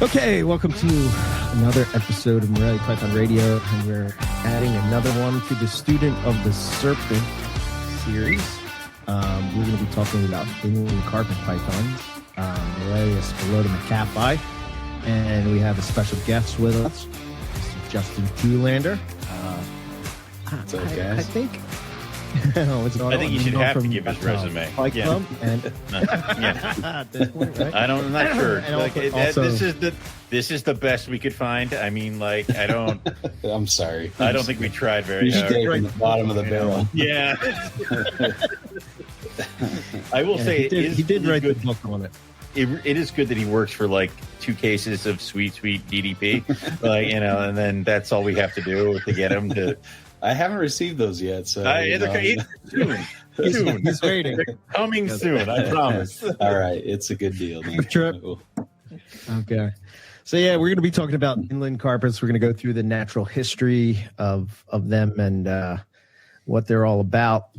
Okay, welcome to another episode of Morelia Python Radio, and we're adding another one to the Student of the Serpent series. We're going to be talking about inland carpet pythons, Morelia, Spilota, metcalfei, and we have a special guest with us, Mr. Justin Julander. What's up, guys? I think. What's going I think on? you should have to give his resume. Fight Club and Yeah. at this point, right? I'm not sure. And Like, also- this is the best we could find. I mean, like, I'm sorry. I don't think we tried very You should hard. take from the bottom of the barrel. Yeah. I will say he did really write good. the book on it. It is good that he works for like 2 cases of sweet DDP, like, you know, and then that's all we have to do to get him to. I haven't received those yet, so It's okay. Soon. He's waiting. They're coming soon. I promise. all right, it's a good deal. Then. Trip. Okay. So yeah, we're going to be talking about inland carpets. We're going to go through the natural history of them and what they're all about.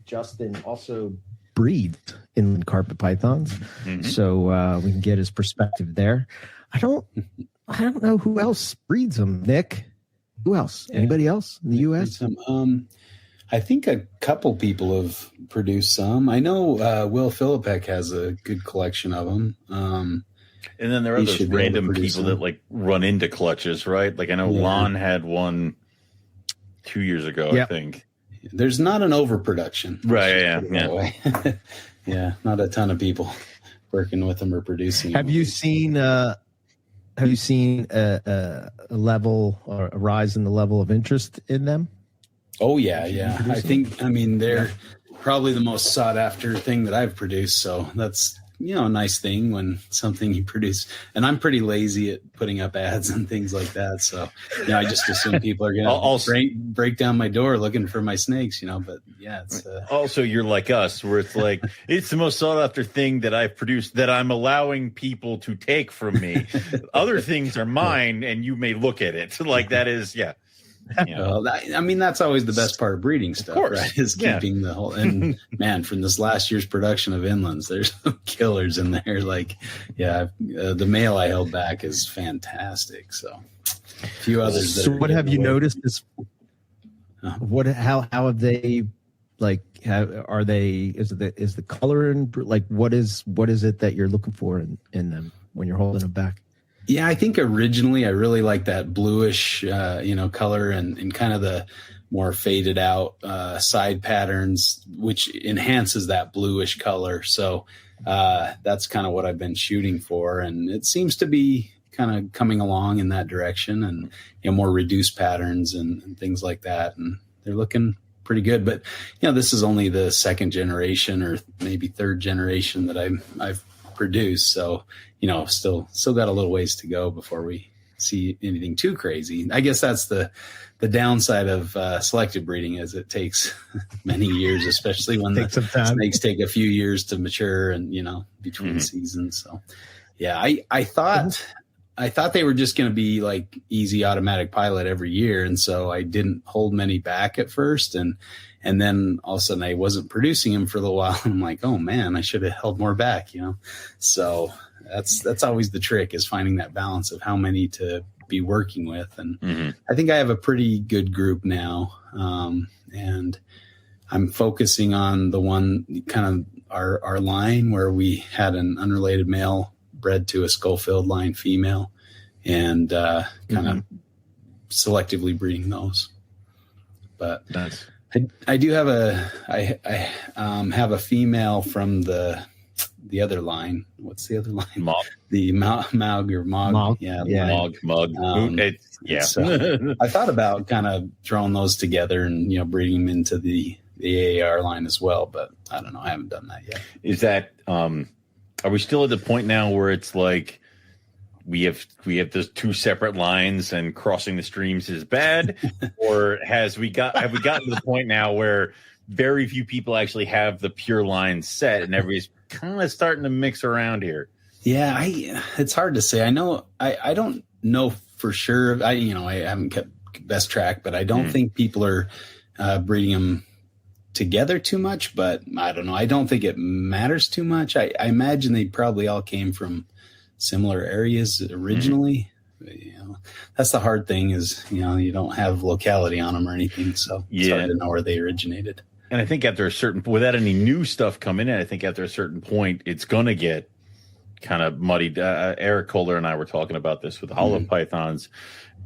Justin also breeds inland carpet pythons, so we can get his perspective there. I don't know who else breeds them. Nick, who else? Yeah. Anybody else in the U.S.? I think a couple people have produced some. I know Will Philippek has a good collection of them. And then there are He those should be able to random produce people them. that like run into clutches, right? Like I know Yeah. Lon had one 2 years ago, Yep. I think. There's not an overproduction. Right, yeah, Put it that way. Yeah, not a ton of people working with them or producing them. Have you seen a level or a rise in the level of interest in them? Oh, yeah. I mean, they're probably the most sought after thing that I've produced. So that's, a nice thing when something you produce. And I'm pretty lazy at putting up ads and things like that. So, I just assume people are going to break down my door looking for my snakes, but yeah, it's Also, you're like us, where it's like, it's the most sought after thing that I've produced that I'm allowing people to take from me. Other things are mine, and you may look at it. Like that is, yeah. Well, that's always the best part of breeding stuff, right? Is keeping the whole. And man, from this last year's production of inlands, there's some killers in there. Like, the male I held back is fantastic. So, a few others. So, what have you noticed? Is how have they like? Are they? Is the color and like what is it that you're looking for in them when you're holding them back? Yeah, I think originally I really like that bluish, color and kind of the more faded out side patterns, which enhances that bluish color. So that's kind of what I've been shooting for. And it seems to be kind of coming along in that direction and, more reduced patterns and things like that. And they're looking pretty good. But, this is only the second generation or maybe third generation that I've produced. So, still got a little ways to go before we see anything too crazy. I guess that's the downside of selective breeding is it takes many years, especially when the snakes take a few years to mature and, between seasons. So, yeah, I thought they were just going to be like easy automatic pilot every year. And so I didn't hold many back at first. And then all of a sudden I wasn't producing them for a little while. I'm like, oh man, I should have held more back, So that's always the trick is finding that balance of how many to be working with. And I think I have a pretty good group now. And I'm focusing on the one kind of our line where we had an unrelated male bred to a skull-filled line female and kind of selectively breeding those. But Nice. I do have have a female from the other line. What's the other line? Mog. The Mog or Mog. Mog. Yeah. Mog. So I thought about kind of throwing those together and, breeding them into the AAR line as well, but I don't know. I haven't done that yet. Is that, are we still at the point now where it's like, we have those 2 separate lines and crossing the streams is bad, or have we gotten to the point now where very few people actually have the pure line set and everybody's kind of starting to mix around here? Yeah, it's hard to say. I know I don't know for sure. I haven't kept best track, but I don't think people are breeding them together too much, but I don't know. I don't think it matters too much. I imagine they probably all came from similar areas originally. You know, that's the hard thing is, you know, you don't have locality on them or anything. So it's hard to know where they originated. And I think after a certain, without any new stuff coming in, I think after a certain point, it's going to get kind of muddied. Eric Kohler and I were talking about this with hollow pythons.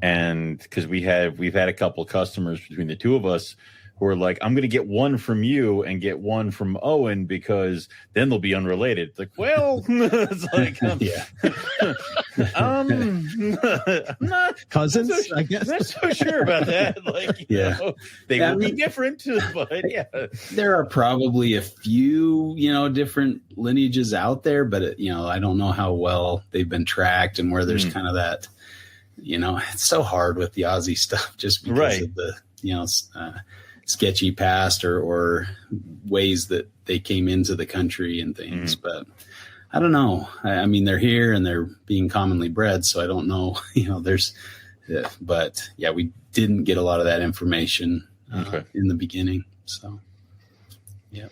And because we've had a couple customers between the two of us who are like, I'm going to get one from you and get one from Owen because then they'll be unrelated. It's like, well, it's like, I'm not cousins, I guess. Not so sure about that. Like, you know, they will be different, but yeah. There are probably a few, you know, different lineages out there, but, you know, I don't know how well they've been tracked and where there's kind of that, you know, it's so hard with the Aussie stuff just because of the, you know, sketchy past or ways that they came into the country and things. But I don't know. I mean, they're here and they're being commonly bred, so I don't know, you know, but yeah, we didn't get a lot of that information in the beginning. So, yeah.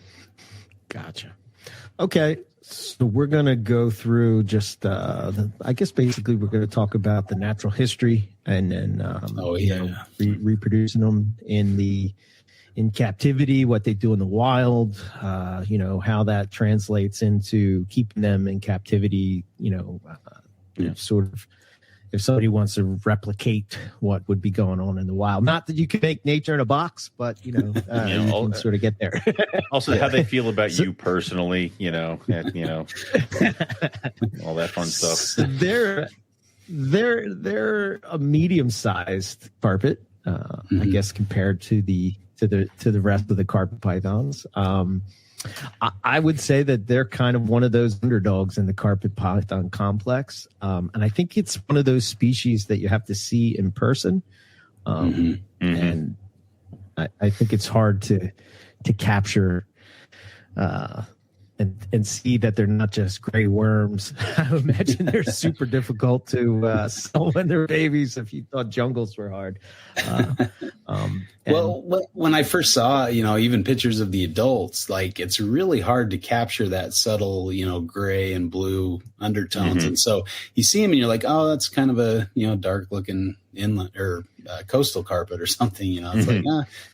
Gotcha. Okay. So we're going to go through just, I guess basically we're going to talk about the natural history and then, you know, reproducing them in captivity, what they do in the wild, you know, how that translates into keeping them in captivity, you know, sort of if somebody wants to replicate what would be going on in the wild. Not that you can make nature in a box, but, you know, you can sort of get there. Also, how they feel about you personally, you know, all that fun stuff. So they're a medium-sized carpet, I guess, compared to the rest of the carpet pythons. I would say that they're kind of one of those underdogs in the carpet python complex. And I think it's one of those species that you have to see in person. And I think it's hard to capture and see that they're not just gray worms. I imagine they're super difficult to sell when they're babies if you thought jungles were hard. Well, when I first saw, you know, even pictures of the adults, like it's really hard to capture that subtle, you know, gray and blue undertones. And so you see them and you're like, oh, that's kind of a, you know, dark looking inland or coastal carpet or something, you know, it's like,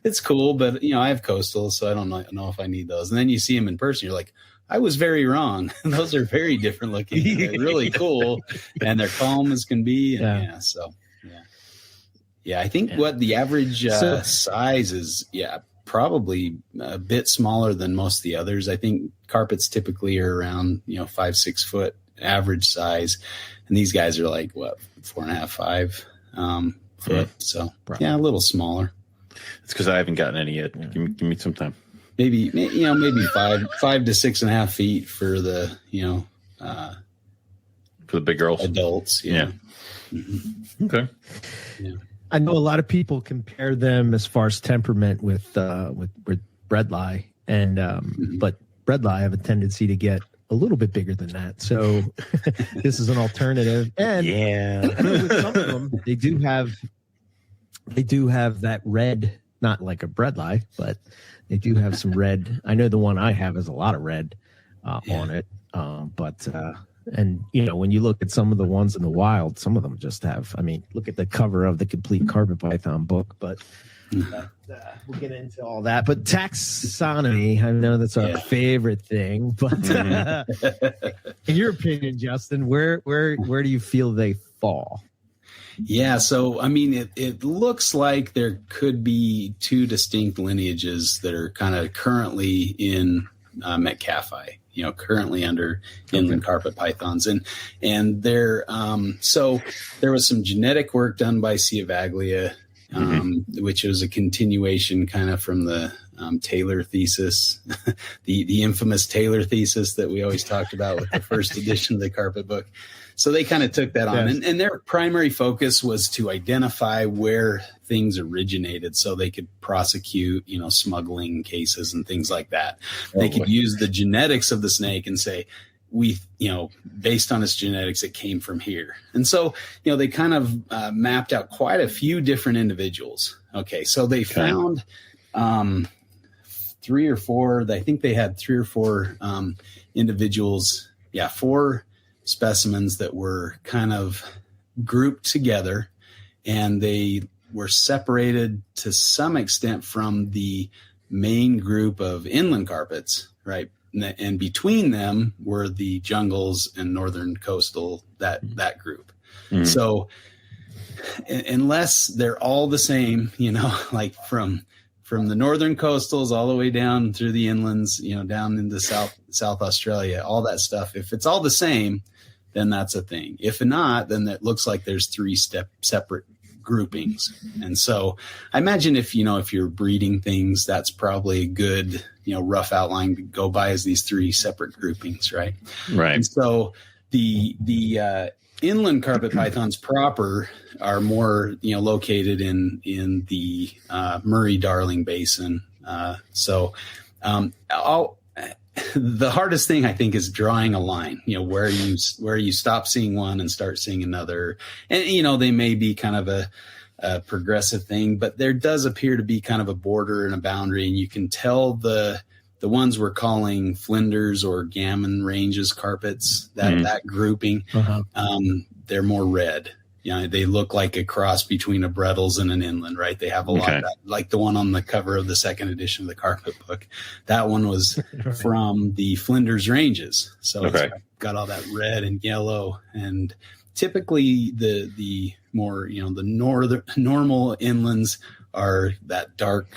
it's cool, but you know, I have coastal, so I don't know if I need those. And then you see them in person, you're like, I was very wrong. Those are very different looking. They're really cool, and they're calm as can be. And I think what the average size is, probably a bit smaller than most of the others. I think carpets typically are around, you know, 5-6 foot average size, and these guys are like what 4.5-5 foot. So a little smaller. It's because I haven't gotten any yet. Give me some time. Maybe 5 to 6.5 feet for the, you know, for the big girls, adults. Okay. Yeah. I know a lot of people compare them as far as temperament with bredli, and but bredli have a tendency to get a little bit bigger than that. So this is an alternative. And with some of them, they do have that red, not like a bredli, but they do have some red. I know the one I have has a lot of red on it. And, you know, when you look at some of the ones in the wild, some of them just have, I mean, look at the cover of the complete carpet python book, but we'll get into all that. But taxonomy, I know that's our favorite thing, but in your opinion, Justin, where do you feel they fall? Yeah, so I mean, it looks like there could be two distinct lineages that are kind of currently in metcalfei, you know, currently under inland carpet pythons, and they're so there was some genetic work done by Ciavaglia, which was a continuation kind of from the Taylor thesis, the infamous Taylor thesis that we always talked about with the first edition of the carpet book. So they kind of took that on, and their primary focus was to identify where things originated so they could prosecute, you know, smuggling cases and things like that. They could use the genetics of the snake and say, you know, based on its genetics, it came from here. And so, you know, they kind of mapped out quite a few different individuals. Okay, so they found three or four. I think they had three or four individuals. Yeah, four specimens that were kind of grouped together, and they were separated to some extent from the main group of inland carpets, right? And between them were the jungles and northern coastal, that group. Mm-hmm. So unless they're all the same, like from the northern coastals all the way down through the inlands, down into South Australia, all that stuff, if it's all the same, then that's a thing. If not, then it looks like there's three separate groupings. And so I imagine if you're breeding things, that's probably a good, rough outline to go by, as these three separate groupings. Right. Right. And so the inland carpet pythons proper are more, located in the Murray-Darling Basin. The hardest thing, I think, is drawing a line, where you stop seeing one and start seeing another. And, they may be kind of a progressive thing, but there does appear to be kind of a border and a boundary. And you can tell the ones we're calling Flinders or Gammon ranges carpets, that grouping, they're more red. They look like a cross between a Brettles and an inland, right? They have a lot of that, like the one on the cover of the second edition of the carpet book. That one was from the Flinders ranges. So it's got all that red and yellow. And typically the more, the normal inlands are that dark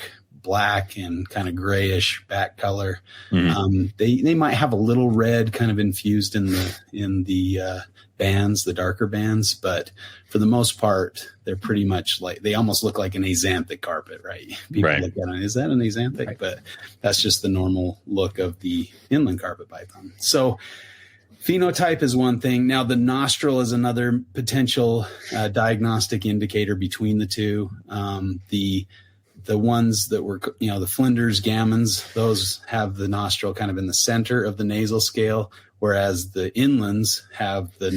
black and kind of grayish back color. Mm-hmm. They might have a little red kind of infused in the bands, the darker bands, but for the most part, they're pretty much like, they almost look like an axanthic carpet, right? People look at it, is that an axanthic? Right. But that's just the normal look of the inland carpet python. So phenotype is one thing. Now the nostril is another potential diagnostic indicator between the two. The ones that were, the Flinders, Gammons, those have the nostril kind of in the center of the nasal scale, whereas the inlands have the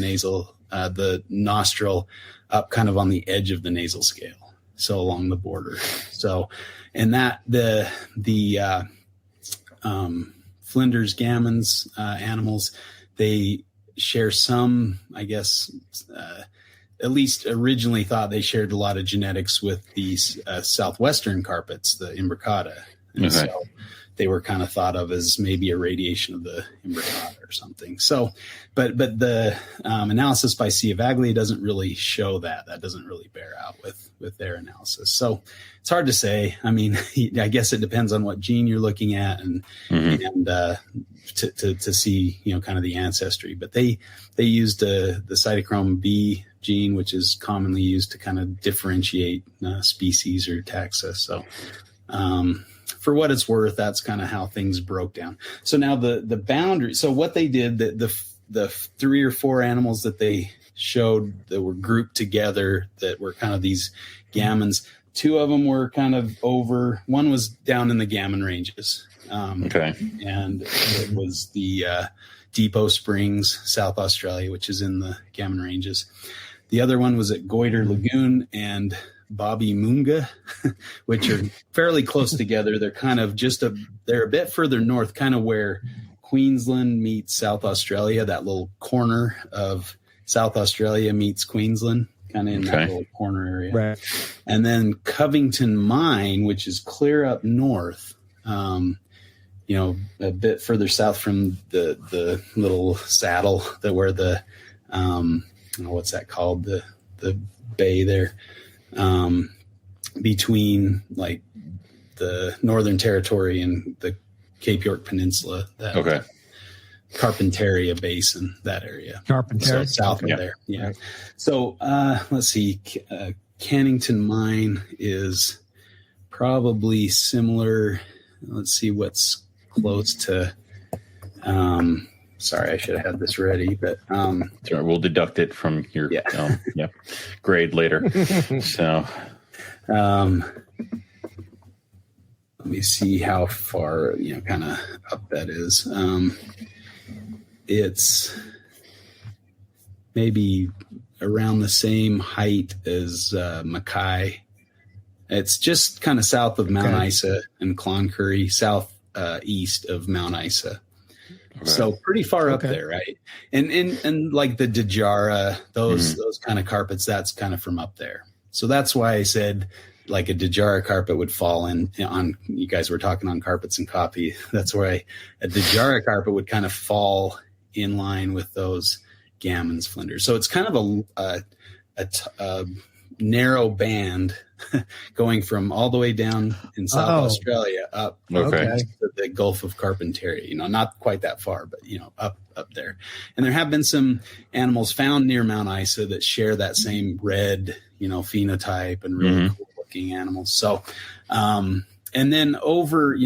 nostril up kind of on the edge of the nasal scale, so along the border. So, and that the Flinders, Gammons animals, they share some, I guess, at least originally thought they shared a lot of genetics with these southwestern carpets, the imbricata. And so they were kind of thought of as maybe a radiation of the imbricata or something. So, but the analysis by Ciavaglia doesn't really show that. That doesn't really bear out with their analysis. So it's hard to say. I mean, I guess it depends on what gene you're looking at and to see, kind of the ancestry. But they used the cytochrome B gene, which is commonly used to kind of differentiate species or taxa. So, for what it's worth, that's kind of how things broke down. So now the boundary. So what they did, the three or four animals that they showed that were grouped together that were kind of these gammons. Two of them were kind of over. One was down in the Gammon ranges. And it was the Depot Springs, South Australia, which is in the Gammon ranges. The other one was at Goiter Lagoon and Bobby Moonga, which are fairly close together. They're kind of they're a bit further north, kind of where Queensland meets South Australia, that little corner of South Australia meets Queensland, kind of in that little corner area. Right. And then Covington Mine, which is clear up north, a bit further south from the little saddle where the, what's that called? The bay there. Between like the Northern Territory and the Cape York Peninsula, that Carpentaria Basin, that area. Carpentaria, so south of there. Yeah. Right. So let's see. Cannington Mine is probably similar. Let's see what's close to. Sorry, I should have had this ready, but sorry, we'll deduct it from your grade later. So let me see how far kind of up that is. It's maybe around the same height as Mackay. It's just kind of south of Mount Isa and Cloncurry, east of Mount Isa. Okay. So pretty far up there, right? And like the Dejara, those kind of carpets, that's kind of from up there. So that's why I said like a Dejara carpet would fall on, you guys were talking on carpets and copy. That's why a Dejara carpet would kind of fall in line with those Gammons flinders. So it's kind of a narrow band going from all the way down in South Australia up to the Gulf of Carpentaria, not quite that far, but, up there. And there have been some animals found near Mount Isa that share that same red, phenotype and really cool looking animals. So, and then over,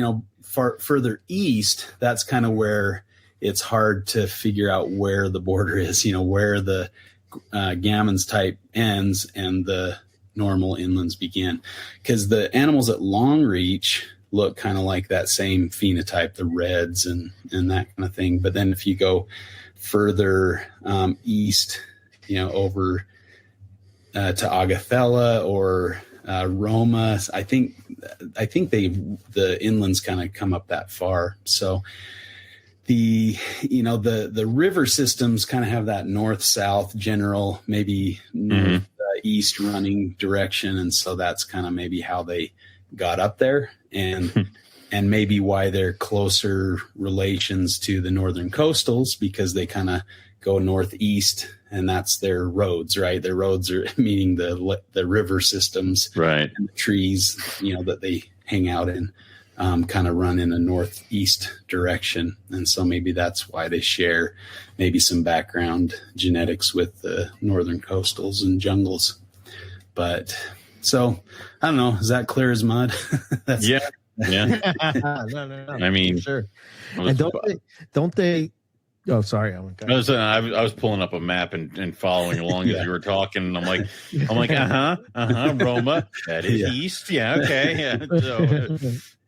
further east, that's kind of where it's hard to figure out where the border is, where the Gammons type ends and the normal inlands begin, because the animals at long reach look kind of like that same phenotype, the reds and that kind of thing. But then if you go further east, over to Agathella or Roma, I think the inlands kind of come up that far. So the river systems kind of have that north-south general, maybe north-east running direction. And so that's kind of maybe how they got up there and maybe why they're closer relations to the northern coastals, because they kind of go northeast and that's their roads, right? Their roads are meaning the river systems, right? And the trees, that they hang out in. Kind of run in a northeast direction. And so maybe that's why they share maybe some background genetics with the northern coastals and jungles. But so I don't know. Is that clear as mud? That's, yeah. No. I mean, sure. And don't they? Oh, sorry. I was pulling up a map and following along as you were talking. And I'm like, Roma. That is east. Yeah. Okay. Yeah. So,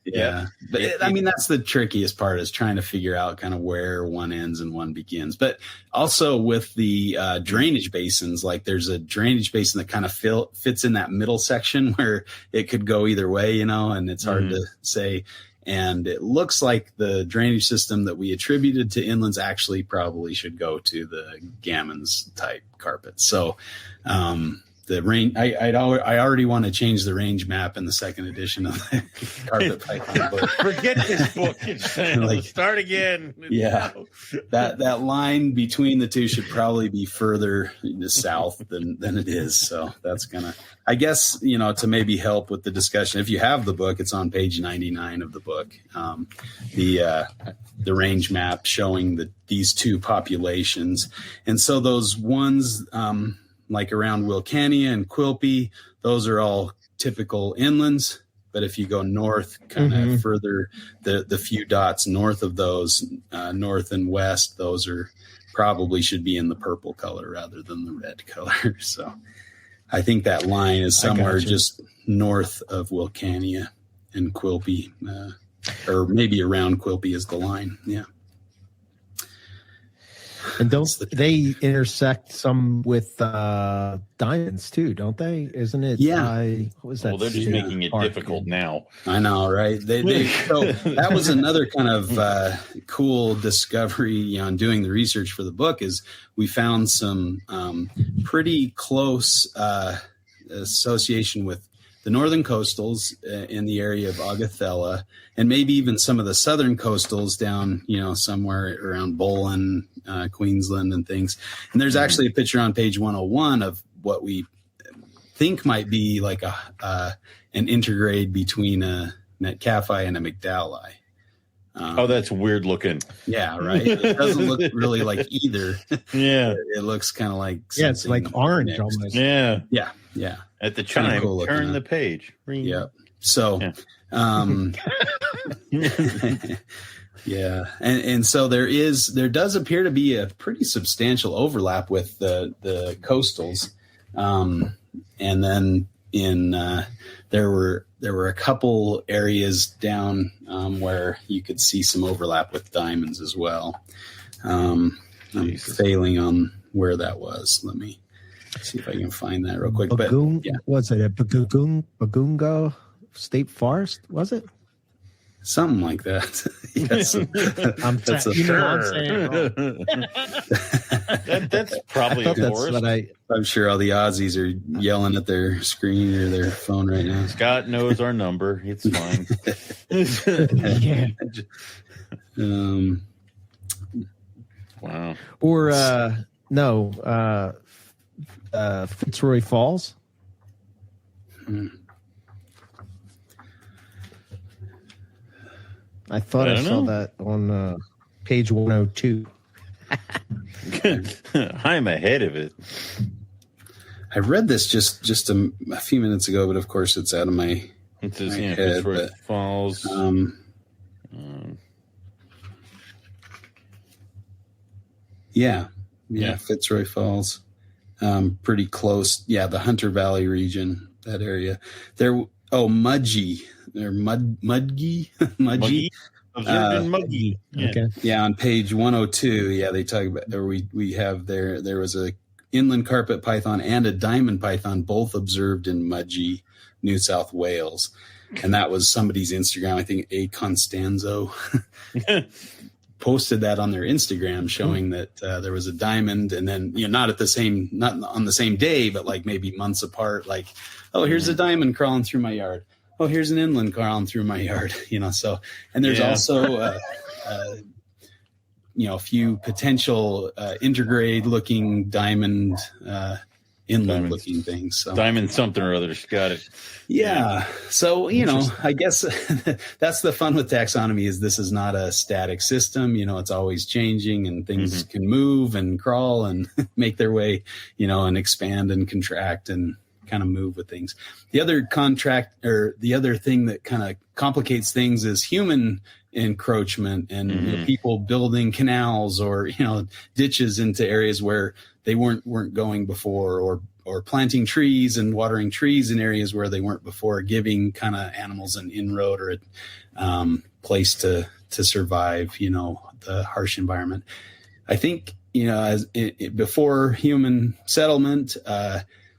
yeah. But that's the trickiest part, is trying to figure out kind of where one ends and one begins. But also with the drainage basins, like there's a drainage basin that kind of fits in that middle section where it could go either way, and it's hard to say. And it looks like the drainage system that we attributed to inlands actually probably should go to the Gammons type carpet. So, the range, I already want to change the range map in the second edition of the Carpet Python book. Forget this book. Start again. Yeah. That line between the two should probably be further south than it is. So that's gonna, I guess, to maybe help with the discussion. If you have the book, it's on page 99 of the book. The range map showing these two populations. And so those ones, like around Wilcannia and Quilpie, those are all typical inlands. But if you go north, kind of further, the few dots north of those, north and west, those are probably should be in the purple color rather than the red color. So I think that line is somewhere just north of Wilcannia and Quilpie, or maybe around Quilpie is the line. Yeah. And don't they intersect some with diamonds too, don't they? Isn't it? Yeah. What was that? Well, they're just making it difficult now. I know, right? So that was another kind of cool discovery on doing the research for the book, is we found some pretty close association with the northern coastals in the area of Agathella, and maybe even some of the southern coastals down, somewhere around Bolin, Queensland and things. And there's actually a picture on page 101 of what we think might be like an intergrade between a metcalfei and a amygdalae. That's weird looking. Yeah, right. It doesn't look really like either. Yeah. It looks kind of like it's like orange mixed. Almost. Yeah. At the chime, cool turn the page. Ring. Yep. So, yeah. And so there does appear to be a pretty substantial overlap with the coastals. And then there were a couple areas down where you could see some overlap with diamonds as well. I'm failing on where that was. Let me see if I can find that real quick. Was it a Bagunga State Forest? Was it? Something like that. Yes. I'm That's a- I'm saying it wrong. That's probably I a thought that's forest. what I'm sure all the Aussies are yelling at their screen or their phone right now. Scott knows our number. It's fine. yeah. Wow. Or Fitzroy Falls. I thought I saw that on page 102. I'm ahead of it. I read this just a few minutes ago, but of course it's out of my It says, my yeah, head. Fitzroy But, Falls. yeah, Yeah. Fitzroy Falls, pretty close. Yeah, the Hunter Valley region, that area. There. Oh, Mudgee or Mudgee. Observed in Muggy. Yeah. Okay. Yeah, on page 102, yeah, they talk about, or we have there was a inland carpet python and a diamond python, both observed in Mudgee, New South Wales. And that was somebody's Instagram. I think A. Constanzo posted that on their Instagram, showing that there was a diamond, and then, not on the same day, but like maybe months apart, like, oh, here's a diamond crawling through my yard. Oh, here's an inland crawling through my yard, so, and there's also, a few potential intergrade looking diamond, inland looking things. So Diamond something or other. Got it. yeah. So, I guess that's the fun with taxonomy, is this is not a static system. It's always changing, and things can move and crawl and make their way, and expand and contract and kind of move with things. The other thing that kind of complicates things is human encroachment and people building canals or ditches into areas where they weren't going before, or planting trees and watering trees in areas where they weren't before, giving kind of animals an inroad or a place to survive, the harsh environment. I think, before human settlement,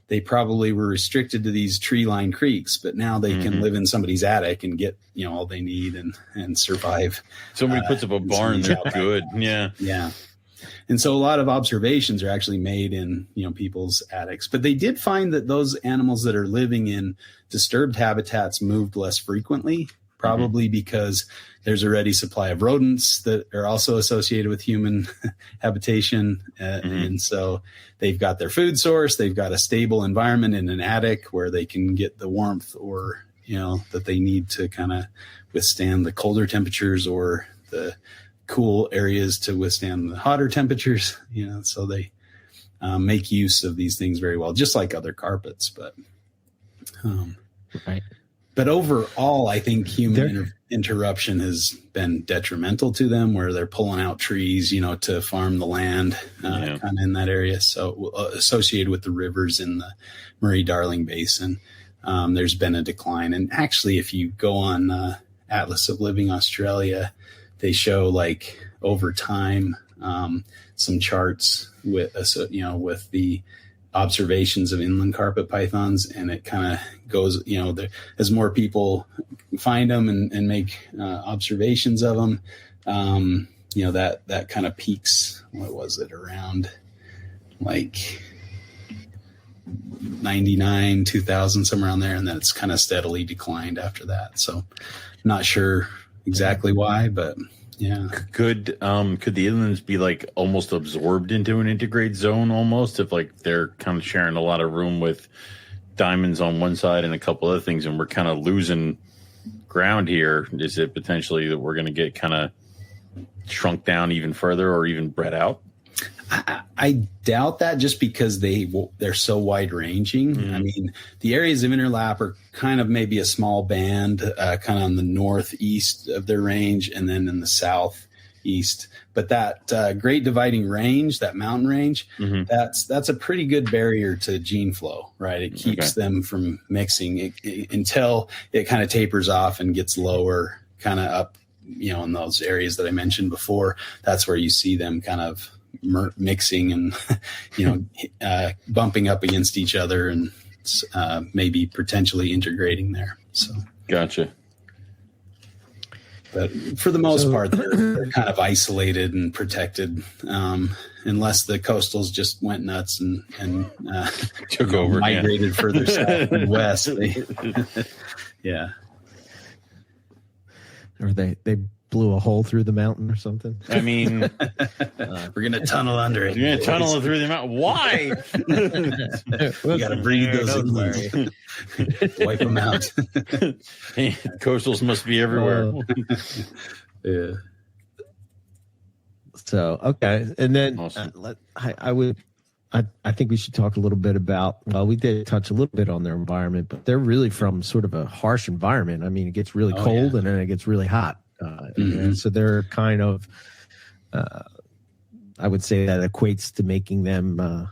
they probably were restricted to these tree-lined creeks, but now they can live in somebody's attic and get, all they need and survive. Somebody puts up a barn, they're good. Yeah. Yeah. And so a lot of observations are actually made in, people's attics, but they did find that those animals that are living in disturbed habitats moved less frequently, probably because there's a ready supply of rodents that are also associated with human habitation. And so they've got their food source, they've got a stable environment in an attic where they can get the warmth or, that they need to kind of withstand the colder temperatures, or the cool areas to withstand the hotter temperatures, so they make use of these things very well, just like other carpets. But, right. But overall, I think human interruption has been detrimental to them, where they're pulling out trees, to farm the land, kind of in that area. So associated with the rivers in the Murray-Darling Basin, there's been a decline. And actually, if you go on Atlas of Living Australia, they show, like, over time, some charts with the observations of inland carpet pythons, and it kind of goes, as more people find them and make observations of them, that kind of peaks. What was it, around like 99, 2000, somewhere around there, and then it's kind of steadily declined after that. So, not sure exactly why, but yeah. Could the inlands be like almost absorbed into an integrate zone almost, if like they're kind of sharing a lot of room with diamonds on one side and a couple other things, and we're kind of losing ground here? Is it potentially that we're going to get kind of shrunk down even further, or even bred out? I doubt that, just because they're so wide ranging. I mean, the areas of interlap are kind of maybe a small band, kind of on the northeast of their range, and then in the southeast. But that Great Dividing Range, that mountain range, that's a pretty good barrier to gene flow, right? It keeps them from mixing until it kind of tapers off and gets lower, kind of up, in those areas that I mentioned before. That's where you see them kind of mixing and bumping up against each other, and maybe potentially integrating there. So gotcha. But for the most part, they're kind of isolated and protected, unless the coastals just went nuts and took over, migrated further south and west. Yeah. Or they blew a hole through the mountain or something. I mean, we're going to tunnel under it. You're going to tunnel it through the mountain. Why? You got to breed those inlands. Wipe them out. Coastals must be everywhere. Yeah. So, okay. And then Awesome. I think we should talk a little bit about, well, we did touch a little bit on their environment, but they're really from sort of a harsh environment. I mean, it gets really cold and then it gets really hot. And so they're kind of, I would say that equates to making them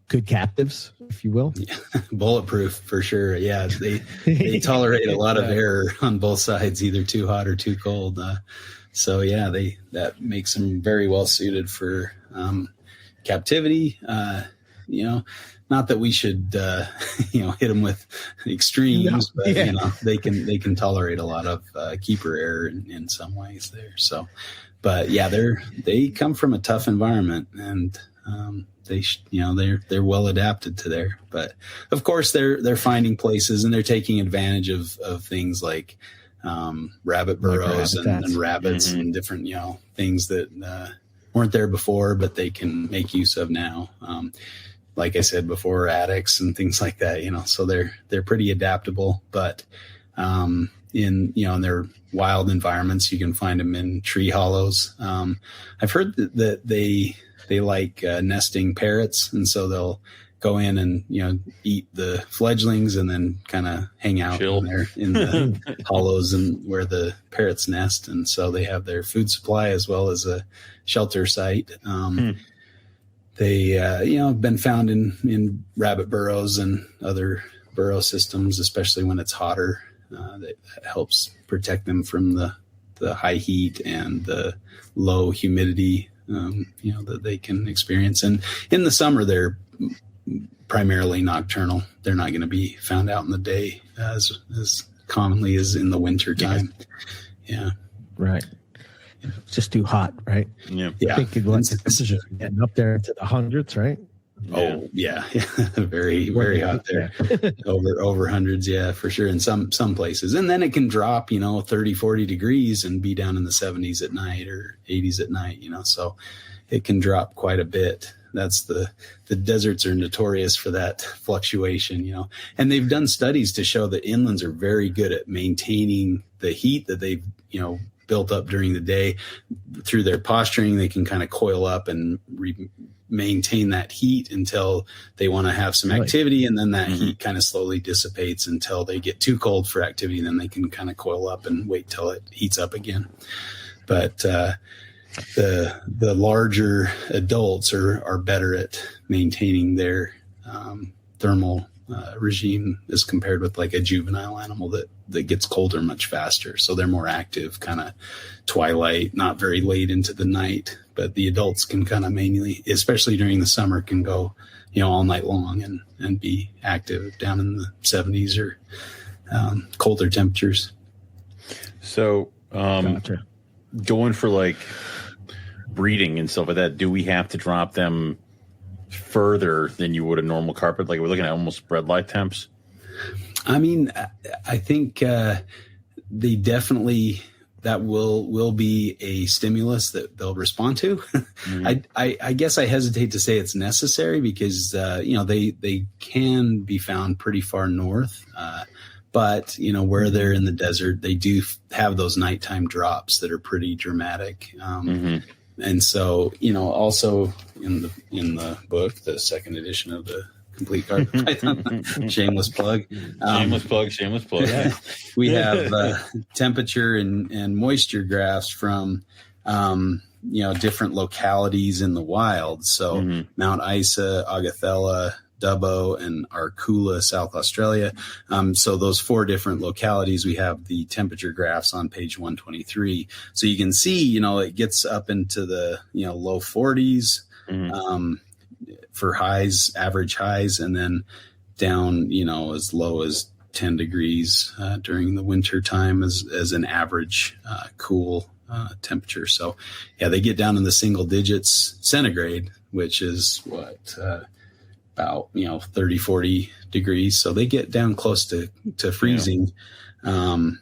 good captives, if you will. Yeah. Bulletproof for sure. Yeah. They tolerate a lot of air on both sides, either too hot or too cold. So yeah, that makes them very well suited for captivity. Not that we should hit them with extremes, but they can tolerate a lot of keeper air in some ways there. So, but yeah, they come from a tough environment, and they're well adapted to there. But of course, they're finding places and they're taking advantage of things like rabbit burrows and rabbits and different things that weren't there before, but they can make use of now. Like I said before, attics and things like that, so they're pretty adaptable, but, in their wild environments, you can find them in tree hollows. I've heard that they like, nesting parrots. And so they'll go in and, eat the fledglings and then kind of hang out in the hollows and where the parrots nest. And so they have their food supply as well as a shelter site. They, have been found in rabbit burrows and other burrow systems, especially when it's hotter. That helps protect them from the high heat and the low humidity, that they can experience. And in the summer, they're primarily nocturnal. They're not going to be found out in the day as commonly as in the winter time. Yeah. Right. It's just too hot, right? Yeah. I think the temperatures are getting up there into the hundreds, right? Oh yeah. Very, very hot there. over hundreds. Yeah, for sure. In some places. And then it can drop, 30, 40 degrees and be down in the 70s at night or 80s at night, so it can drop quite a bit. That's the deserts are notorious for that fluctuation, and they've done studies to show that inlands are very good at maintaining the heat that they've, built up during the day. Through their posturing, they can kind of coil up and maintain that heat until they want to have some activity. And then that heat kind of slowly dissipates until they get too cold for activity. And then they can kind of coil up and wait till it heats up again. But, the larger adults are better at maintaining their, thermal, regime as compared with like a juvenile animal that gets colder much faster. So they're more active, kind of twilight, not very late into the night, but the adults can kind of mainly, especially during the summer, can go, all night long and be active down in the 70s or, colder temperatures. So, going for like breeding and stuff like that, do we have to drop them further than you would a normal carpet? Like we're looking at almost bred-like temps. I mean, I think they definitely, that will be a stimulus that they'll respond to. I guess I hesitate to say it's necessary because they can be found pretty far north, but where they're in the desert, they do have those nighttime drops that are pretty dramatic. And so, also in the book, the second edition of the Complete Carpet Python, shameless plug. Shameless plug. Yeah, we have temperature and moisture graphs from, different localities in the wild. So Mount Isa, Agathella, Dubbo, and Arcula, South Australia. So those 4 different localities, we have the temperature graphs on page 123. So you can see, it gets up into the, low 40s for highs, average highs, and then down, as low as 10 degrees during the winter time as an average cool temperature. So yeah, they get down in the single digits centigrade, which is about 30, 40 degrees. So they get down close to freezing. And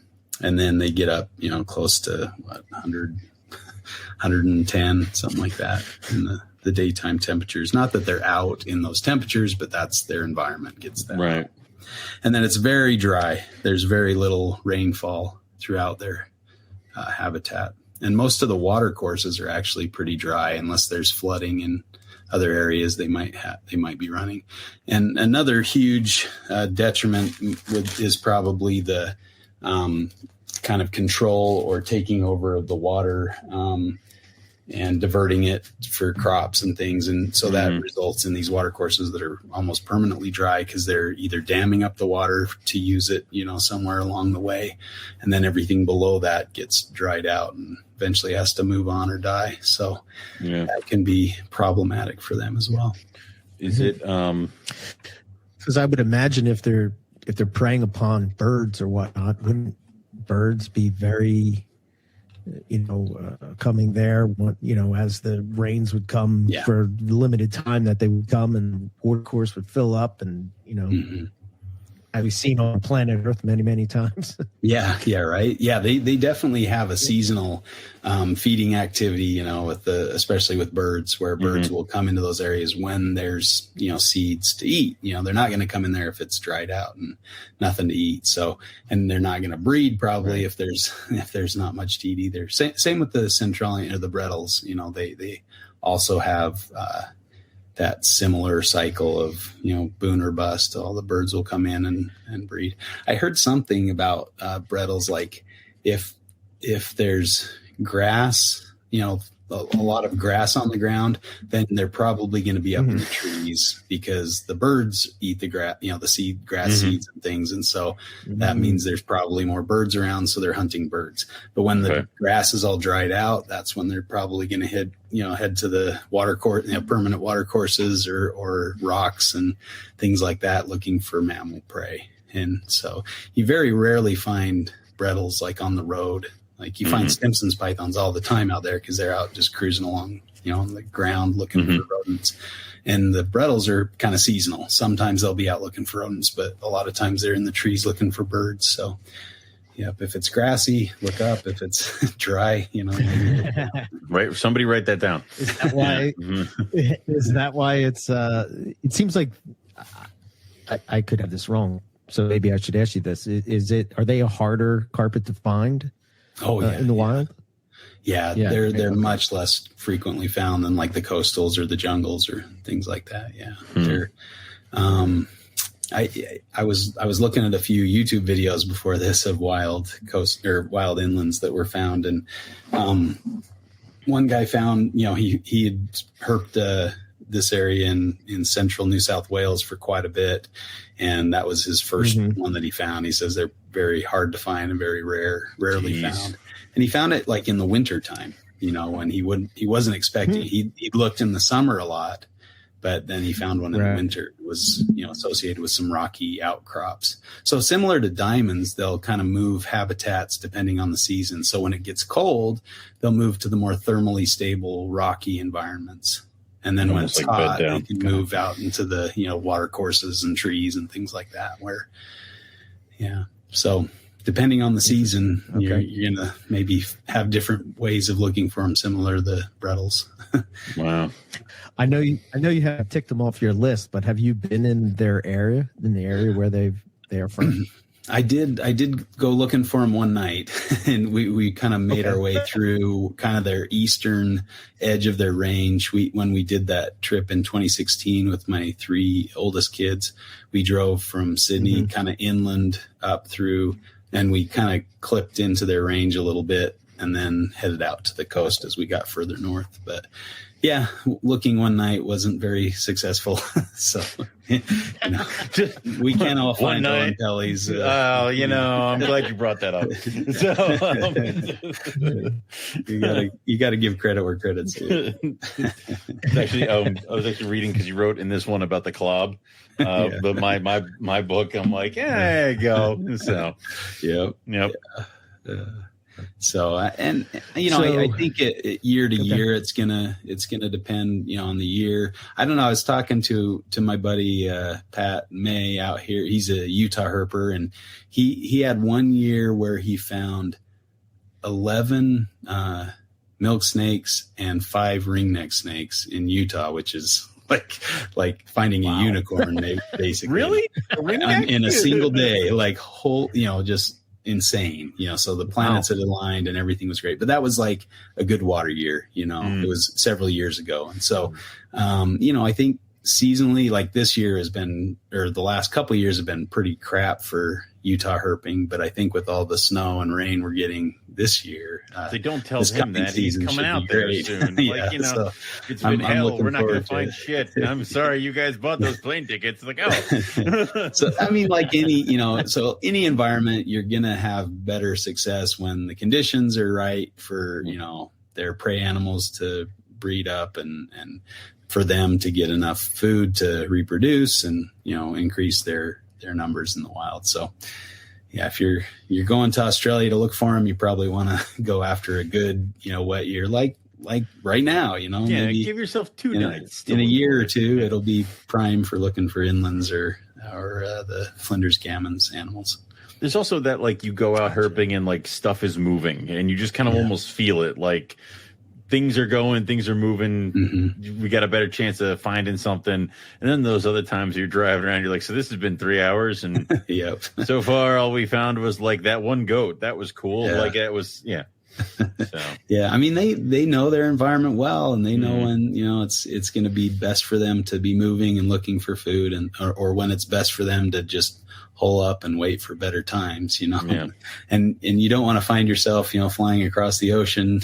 then they get up, close to 100, 110, something like that in the daytime temperatures. Not that they're out in those temperatures, but that's their environment gets them. Right. And then it's very dry. There's very little rainfall throughout their habitat. And most of the water courses are actually pretty dry unless there's flooding in other areas they might be running. And another huge detriment is probably the kind of control or taking over of the water and diverting it for crops and things. And so that results in these water courses that are almost permanently dry because they're either damming up the water to use it, somewhere along the way. And then everything below that gets dried out and eventually has to move on or die. So that can be problematic for them as well. Is it, because I would imagine if they're preying upon birds or whatnot, wouldn't birds be very, coming there, as the rains would come for limited time that they would come and water course would fill up and, have we seen on planet Earth many, many times? Yeah, right. Yeah, they definitely have a seasonal feeding activity, especially with birds, where birds will come into those areas when there's, seeds to eat. They're not going to come in there if it's dried out and nothing to eat. So, and they're not going to breed probably if there's not much to eat either. Same with the centralian or the Brettles. They also have that similar cycle of, boon or bust. All the birds will come in and breed. I heard something about Brettles, like if there's grass, a lot of grass on the ground, then they're probably going to be up in the trees because the birds eat the grass, the grass seeds and things. And so that means there's probably more birds around. So they're hunting birds. But when the grass is all dried out, that's when they're probably going to head to the water course, permanent water courses or rocks and things like that, looking for mammal prey. And so you very rarely find Brettles like on the road. Like you find Stimson's pythons all the time out there because they're out just cruising along, on the ground looking for rodents. And the Brettles are kind of seasonal. Sometimes they'll be out looking for rodents, but a lot of times they're in the trees looking for birds. So, if it's grassy, look up. If it's dry, Right. Somebody write that down. Is that why? Is that why it's? It seems like I could have this wrong. So maybe I should ask you this: Are they a harder carpet to find? In the wild? Yeah, they're much less frequently found than like the coastals or the jungles or things like that. Yeah, they're. I was looking at a few YouTube videos before this of wild coast or wild inlands that were found, and one guy found he had herped this area in central New South Wales for quite a bit, and that was his first one that he found. He says they're very hard to find and very rarely found. And he found it like in the winter time, when he wasn't expecting. He looked in the summer a lot, but then he found one in the winter. It was associated with some rocky outcrops. So similar to diamonds, they'll kind of move habitats depending on the season. So when it gets cold, they'll move to the more thermally stable rocky environments. And then when it's hot, they can move out into the, water courses and trees and things like that So depending on the season, you're going to maybe have different ways of looking for them, similar to the Brettles. Wow. I know you have ticked them off your list, but have you been in the area where they are from? I did go looking for them one night, and we kind of made our way through kind of their eastern edge of their range. When we did that trip in 2016 with my 3 oldest kids, we drove from Sydney kind of inland up through, and we kind of clipped into their range a little bit and then headed out to the coast as we got further north. But yeah, looking one night wasn't very successful. So, you know, we can't all find Owen Pelly's. Oh, you know, I'm glad you brought that up. So, you gotta give credit where credit's due. It's actually, I was actually reading because you wrote in this one about the club. But my book, I'm like, there you go. So, yep. So, and you know, I think year to year, it's gonna depend, you know, on the year. I don't know. I was talking to my buddy Pat May out here. He's a Utah herper, and he had one year where he found 11 milk snakes and 5 ringneck snakes in Utah, which is like finding a unicorn, basically. Really? In a single day, like whole, you know, just insane, you know. So the planets had aligned and everything was great, but that was like a good water year, you know. It was several years ago. And so you know, I think seasonally, like this year has been, or the last couple of years have been pretty crap for Utah herping, but I think with all the snow and rain we're getting this year, they don't tell him that he's coming out there soon. Yeah, like, you know, so it's been hell. We're not going to find shit. I'm sorry, you guys bought those plane tickets. Like, So I mean, like any, you know, so any environment, you're gonna have better success when the conditions are right for, you know, their prey animals to breed up and for them to get enough food to reproduce and, you know, increase their numbers in the wild. So yeah, if you're going to Australia to look for them, you probably want to go after a good, you know, wet year, like right now, you know. Yeah, maybe give yourself 2 nights. In a year or two, it'll be prime for looking for inlands or the Flinders Gammons animals. There's also that, like, you go out herping and like stuff is moving and you just kind of almost feel it, like things are going, things are moving. We got a better chance of finding something. And then those other times you're driving around, you're like, so this has been 3 hours. And yep. So far, all we found was like that one goat. That was cool. Yeah. Like it was, yeah. So. Yeah. I mean, they know their environment well, and they know when, you know, it's going to be best for them to be moving and looking for food, and, or when it's best for them to just hole up and wait for better times, you know. Yeah. And you don't want to find yourself, you know, flying across the ocean,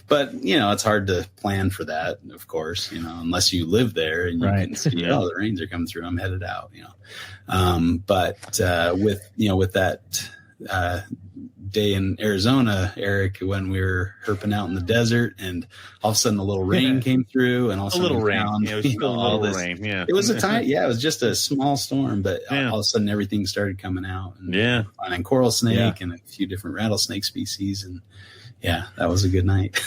but you know, it's hard to plan for that, of course, you know, unless you live there and you can see, oh, the rains are coming through, I'm headed out, you know. But with that day in Arizona, Eric, when we were herping out in the desert, and all of a sudden a little rain came through, and all of a sudden it was a time, it was just a small storm, but all of a sudden everything started coming out, and finding coral snake and a few different rattlesnake species, and that was a good night.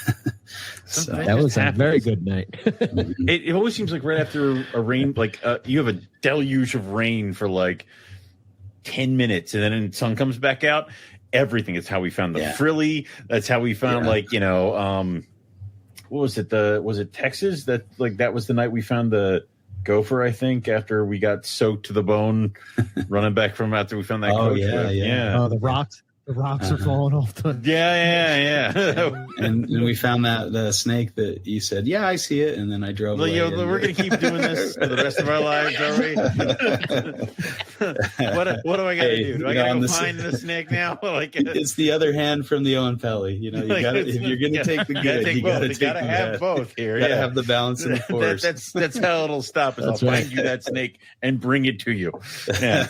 So that was a very good night. It always seems like right after a rain, like you have a deluge of rain for like 10 minutes, and then the sun comes back out. Everything is how we found the frilly. That's how we found like, you know, what was it? Was it Texas? That was the night we found the gopher, I think, after we got soaked to the bone running back from after we found that. Oh, Oh, the rocks are falling off the. And we found the snake that you said, I see it, and then I drove away. We're gonna keep doing this for the rest of our lives, are we? What do I gotta do? Do I gotta go find the snake now? Like, it's the other hand from the Owen Pelly. You know, you got if you're gonna take the good, you gotta have both here. You gotta have the balance and the force. That's how it'll stop. Is I'll find you that snake and bring it to you. Yeah.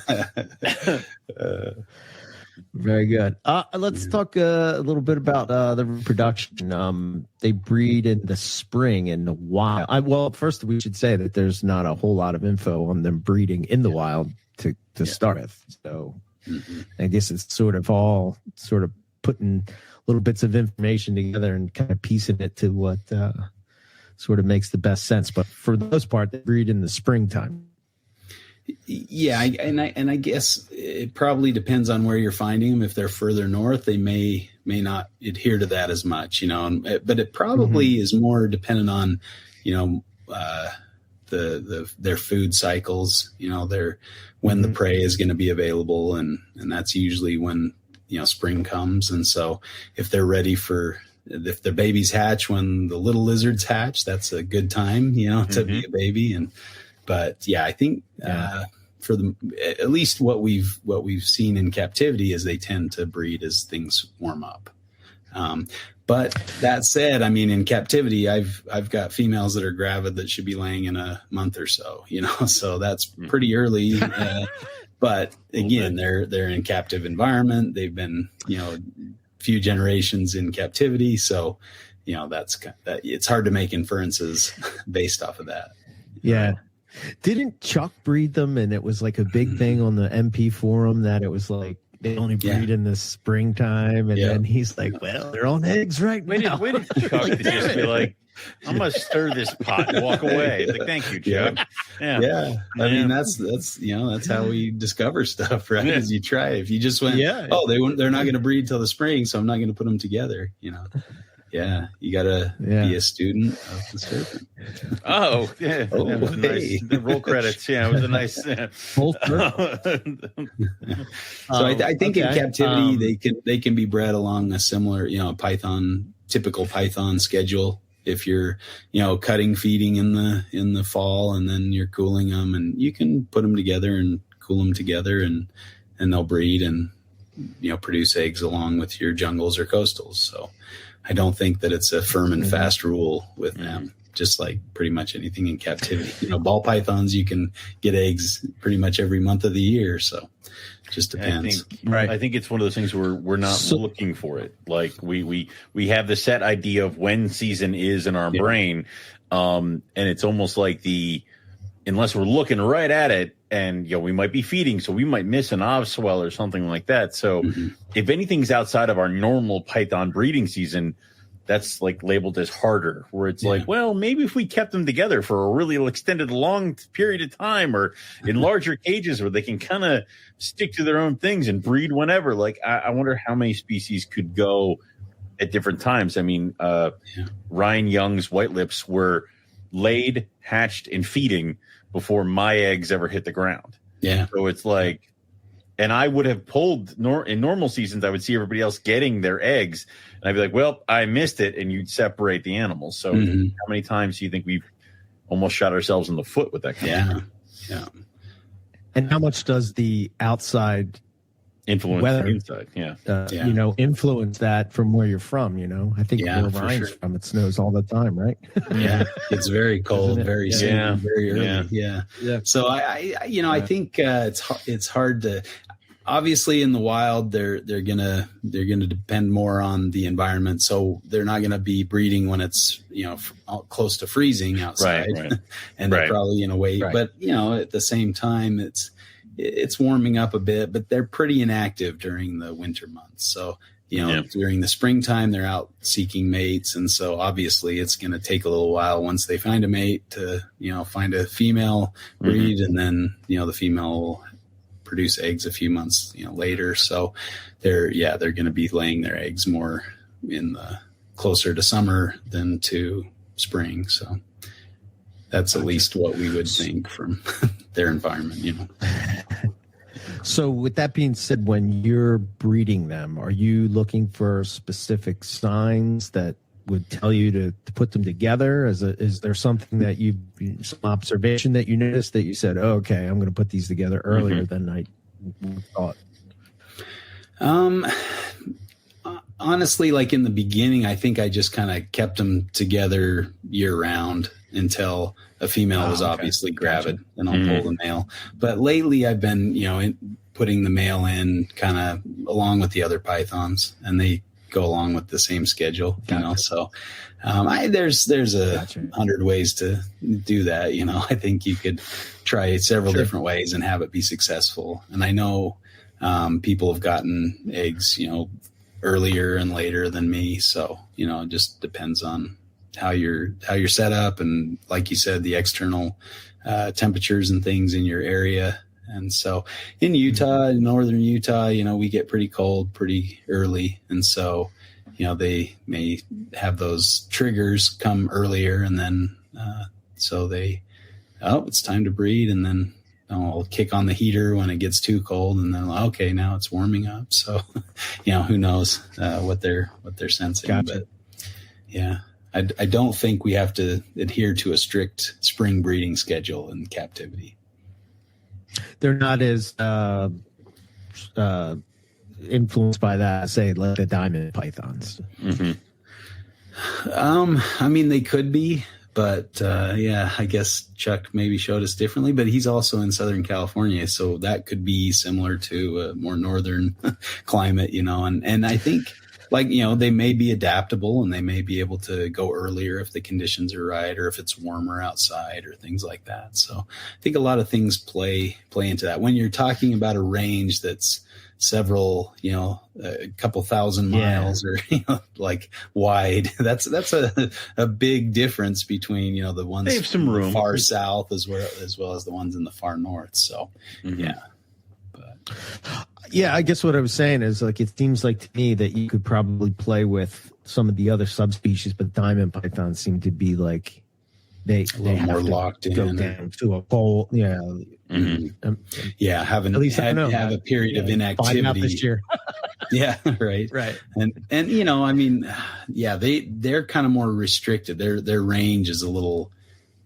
Very good. Let's talk a little bit about the reproduction. They breed in the spring in the wild. Well, first we should say that there's not a whole lot of info on them breeding in the wild to start with. So I guess it's sort of putting little bits of information together and kind of piecing it to what sort of makes the best sense. But for the most part, they breed in the springtime. Yeah, and I guess it probably depends on where you're finding them. If they're further north, they may not adhere to that as much, you know. But it probably is more dependent on, you know, their food cycles. You know, when the prey is going to be available, and that's usually when, you know, spring comes. And so if they're ready if the babies hatch when the little lizards hatch, that's a good time, you know, to be a baby. But I think for at least what we've seen in captivity is they tend to breed as things warm up. But that said, I mean, in captivity, I've got females that are gravid that should be laying in a month or so, so that's pretty early. But again, they're in captive environment. They've been, few generations in captivity. So, it's hard to make inferences based off of that. Yeah. Didn't Chuck breed them? And it was like a big thing on the MP forum that it was like, they only breed in the springtime. And then he's like, well, they're on eggs right now. Wait did Chuck to just be like, I'm going to stir this pot and walk away. Like, thank you, Chuck. Yeah. I mean, that's how we discover stuff, right? As you try. If you just went, they're not going to breed till the spring, so I'm not going to put them together, Yeah, you gotta be a student of the Serpent. Oh, yeah. Nice. The roll credits. Yeah, it was a nice. Full So I think in captivity they can be bred along a similar, typical Python schedule. If you're, cutting, feeding in the fall, and then you're cooling them, and you can put them together and cool them together, and they'll breed and produce eggs along with your jungles or coastals. So I don't think that it's a firm and fast rule with them, just like pretty much anything in captivity. Ball pythons, you can get eggs pretty much every month of the year. So it just depends. I think it's one of those things where we're not looking for it. Like we have the set idea of when season is in our brain. And it's almost like unless we're looking right at it, and we might be feeding, so we might miss an swell or something like that. So if anything's outside of our normal python breeding season, that's like labeled as harder, where it's like, well, maybe if we kept them together for a really extended long period of time, or in larger cages where they can kind of stick to their own things and breed whenever. Like, I wonder how many species could go at different times. I mean, Ryan Young's white lips were laid, hatched, and feeding before my eggs ever hit the ground. Yeah. So it's like, and I would have pulled in normal seasons, I would see everybody else getting their eggs, and I'd be like, well, I missed it. And you'd separate the animals. So how many times do you think we've almost shot ourselves in the foot with that kind of thing? Yeah. And how much does the outside influence weather, inside? influence that from where you're from? I think where Ryan's from, it snows all the time, right? It's very cold, very soon, very early. Yeah. So I think it's hard to. Obviously, in the wild, they're gonna depend more on the environment. So they're not gonna be breeding when it's close to freezing outside, right. and they're probably gonna wait. Right. But at the same time, it's warming up a bit, but they're pretty inactive during the winter months. So, during the springtime, they're out seeking mates. And so obviously it's going to take a little while once they find a mate to, find a female breed. And then, the female will produce eggs a few months, later. So they're going to be laying their eggs more in the closer to summer than to spring. So that's at least what we would think from their environment, So with that being said, when you're breeding them, are you looking for specific signs that would tell you to put them together? Is there something that some observation that you noticed that you said, oh, okay, I'm going to put these together earlier than I thought? Honestly, like in the beginning, I think I just kind of kept them together year round until a female was obviously gravid, and I'll pull the male. But lately I've been, putting the male in kind of along with the other pythons, and they go along with the same schedule, so there's 100 ways to do that. I think you could try several different ways and have it be successful. And I know people have gotten eggs, earlier and later than me. So, it just depends on how you're set up. And like you said, the external temperatures and things in your area. And so in Utah, northern Utah, we get pretty cold pretty early. And so, they may have those triggers come earlier, and then, so it's time to breed. And then I'll kick on the heater when it gets too cold, and then, okay, now it's warming up. So, who knows, what they're sensing. Gotcha. But I don't think we have to adhere to a strict spring breeding schedule in captivity. They're not as influenced by that, say, like the diamond pythons. I mean, they could be, but yeah, I guess Chuck maybe showed us differently, but he's also in Southern California, so that could be similar to a more northern climate, and I think, like, they may be adaptable and they may be able to go earlier if the conditions are right, or if it's warmer outside or things like that. So I think a lot of things play into that. When you're talking about a range that's several, a couple thousand miles or, like wide, that's a big difference between, the ones they have some room far south as well as the ones in the far north. So, yeah. Yeah, I guess what I was saying is, like, it seems like to me that you could probably play with some of the other subspecies, but diamond pythons seem to be like they have more to locked go in down to a pole. Yeah, yeah. Have a period of inactivity 5 out this year. Yeah, right. And I mean, yeah, they're kind of more restricted. Their range is a little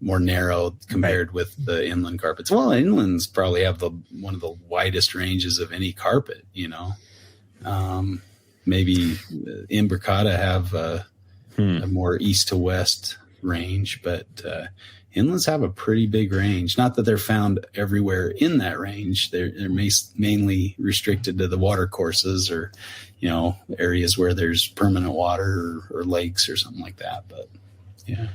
more narrow compared with the inland carpets. Well, inlands probably have one of the widest ranges of any carpet, maybe imbricata have a more east to west range, but inlands have a pretty big range. Not that they're found everywhere in that range. They're mainly restricted to the water courses or, areas where there's permanent water or lakes or something like that. But yeah.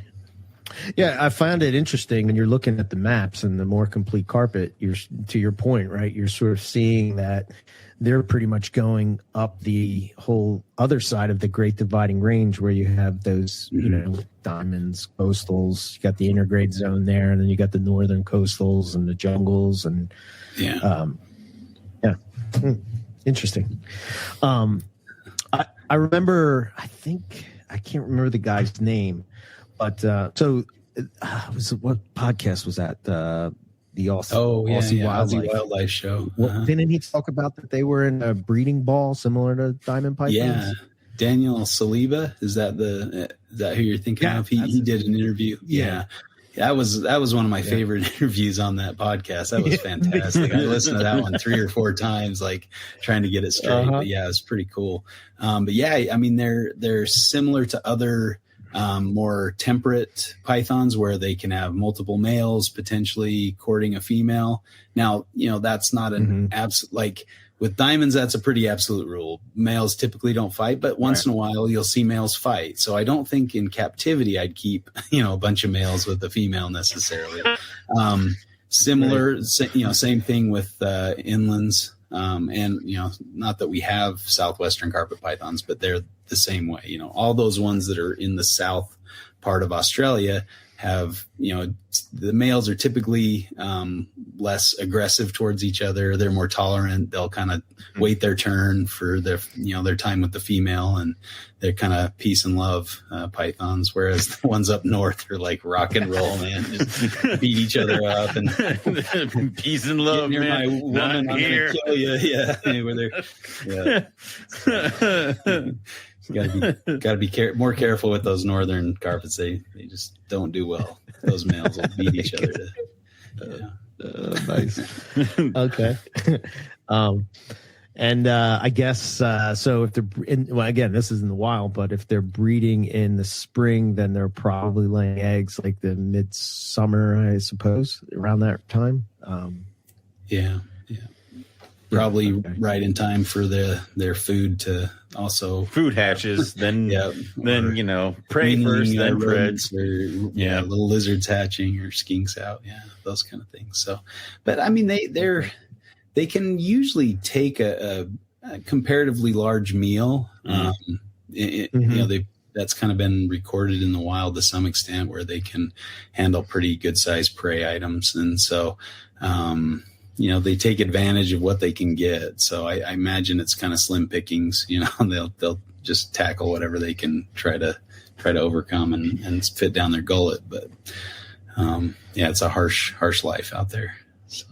Yeah, I found it interesting when you're looking at the maps and the more complete carpet, you're, to your point, right? You're sort of seeing that they're pretty much going up the whole other side of the Great Dividing Range, where you have those, diamonds, coastals, you got the intergrade zone there, and then you got the northern coastals and the jungles, and interesting. I remember, I can't remember the guy's name, but what podcast was that? The Aussie Wildlife Show. Didn't he talk about that they were in a breeding ball similar to diamond pythons? Yeah, Daniel Saliba, is that who you're thinking of? He did an interview. Yeah. That was one of my favorite interviews on that podcast. That was fantastic. I listened to that one 3 or 4 times, like trying to get it straight. But yeah, it was pretty cool. But yeah, I mean, they're similar to other more temperate pythons where they can have multiple males potentially courting a female. Now, that's not an absolute, like with diamonds, that's a pretty absolute rule. Males typically don't fight, but once in a while you'll see males fight. So I don't think in captivity I'd keep, a bunch of males with a female necessarily. Similar, same thing with inlands. And, not that we have southwestern carpet pythons, but they're the same way. All those ones that are in the south part of Australia have, the males are typically less aggressive towards each other. They're more tolerant. They'll kind of wait their turn for their time with the female, and they're kind of peace and love pythons. Whereas the ones up north are like rock and roll, man, just beat each other up and peace and love, man. My woman, I'm gonna kill you. Yeah, Gotta be more careful with those northern carpets. They just don't do well. Those males will beat each other. Nice. Okay. And I guess so. If they're again, this is in the wild, but if they're breeding in the spring, then they're probably laying eggs like the midsummer, I suppose, around that time. Yeah. Probably right in time for their food to also food hatches. Then prey first, then rodents, or little lizards hatching or skinks out. Yeah, those kind of things. So, but I mean, they can usually take a comparatively large meal. That's kind of been recorded in the wild to some extent, where they can handle pretty good sized prey items, and so. They take advantage of what they can get. So I imagine it's kind of slim pickings. They'll just tackle whatever they can try to overcome and fit down their gullet. But it's a harsh life out there. So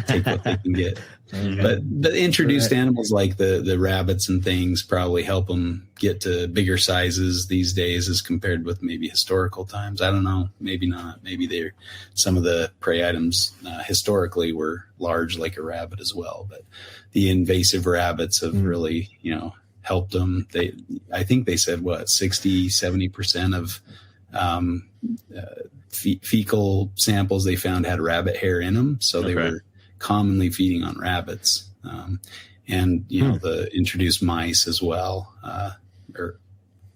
take what they can get. But introduced animals like the rabbits and things probably help them get to bigger sizes these days as compared with maybe historical times. I don't know. Maybe not. Maybe some of the prey items historically were large like a rabbit as well. But the invasive rabbits have really, helped them. I think they said 60-70% of fecal samples they found had rabbit hair in them, so they were commonly feeding on rabbits, and the introduced mice as well, or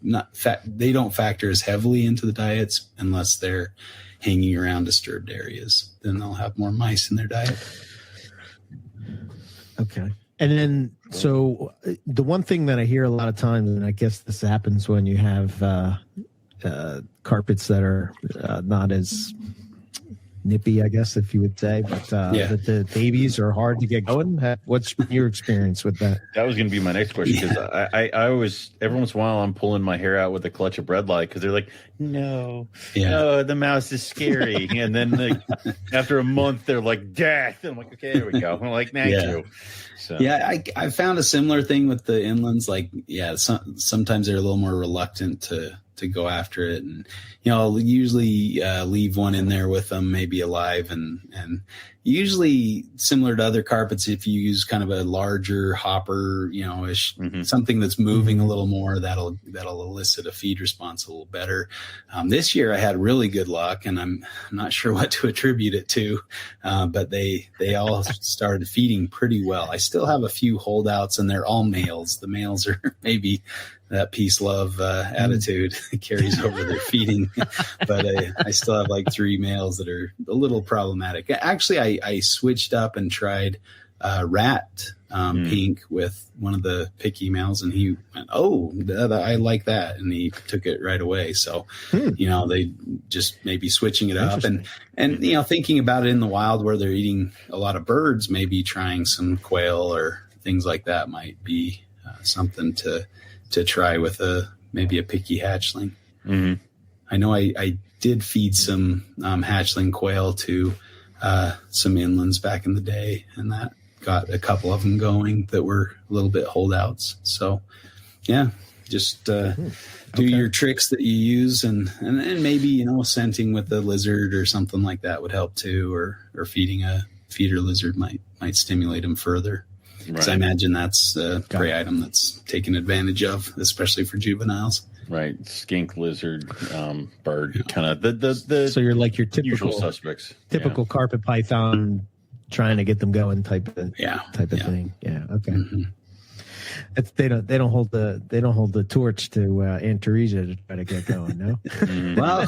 not. They don't factor as heavily into the diets unless they're hanging around disturbed areas. Then they'll have more mice in their diet. Okay. And then, so the one thing that I hear a lot of times, and I guess this happens when you have carpets that are not as nippy, I guess, if you would say, but that the babies are hard to get going. What's your experience with that? That was going to be my next question, because I always, every once in a while, I'm pulling my hair out with a clutch of bread light, because they're like, no, the mouse is scary. And then after a month, they're like, death. And I'm like, okay, there we go. I'm like, thank you. So. Yeah, I found a similar thing with the inlands. Like, sometimes they're a little more reluctant to go after it, and I'll usually leave one in there with them, maybe alive, and usually similar to other carpets, if you use kind of a larger hopper, ish, something that's moving a little more, that'll elicit a feed response a little better. This year I had really good luck, and I'm not sure what to attribute it to, but they all started feeding pretty well. I still have a few holdouts, and they're all males. The males are maybe that peace love attitude carries over their feeding, but I still have like 3 males that are a little problematic. Actually, I switched up and tried rat pink with one of the picky males, and he went, I like that, and he took it right away. So they just maybe switching it up, and thinking about it in the wild where they're eating a lot of birds, maybe trying some quail or things like that might be something to try with maybe a picky hatchling. I know I did feed some hatchling quail to some inlands back in the day, and that got a couple of them going that were a little bit holdouts. So just do your tricks that you use, and maybe scenting with a lizard or something like that would help too, or feeding a feeder lizard might stimulate them further. Because I imagine that's a prey item that's taken advantage of, especially for juveniles. Right, skink, lizard, bird, kind of the. So you're like your typical usual suspects, carpet python, trying to get them going type of thing. Yeah. Okay. They don't hold the torch to Aunt Teresa to try to get going. No. Well,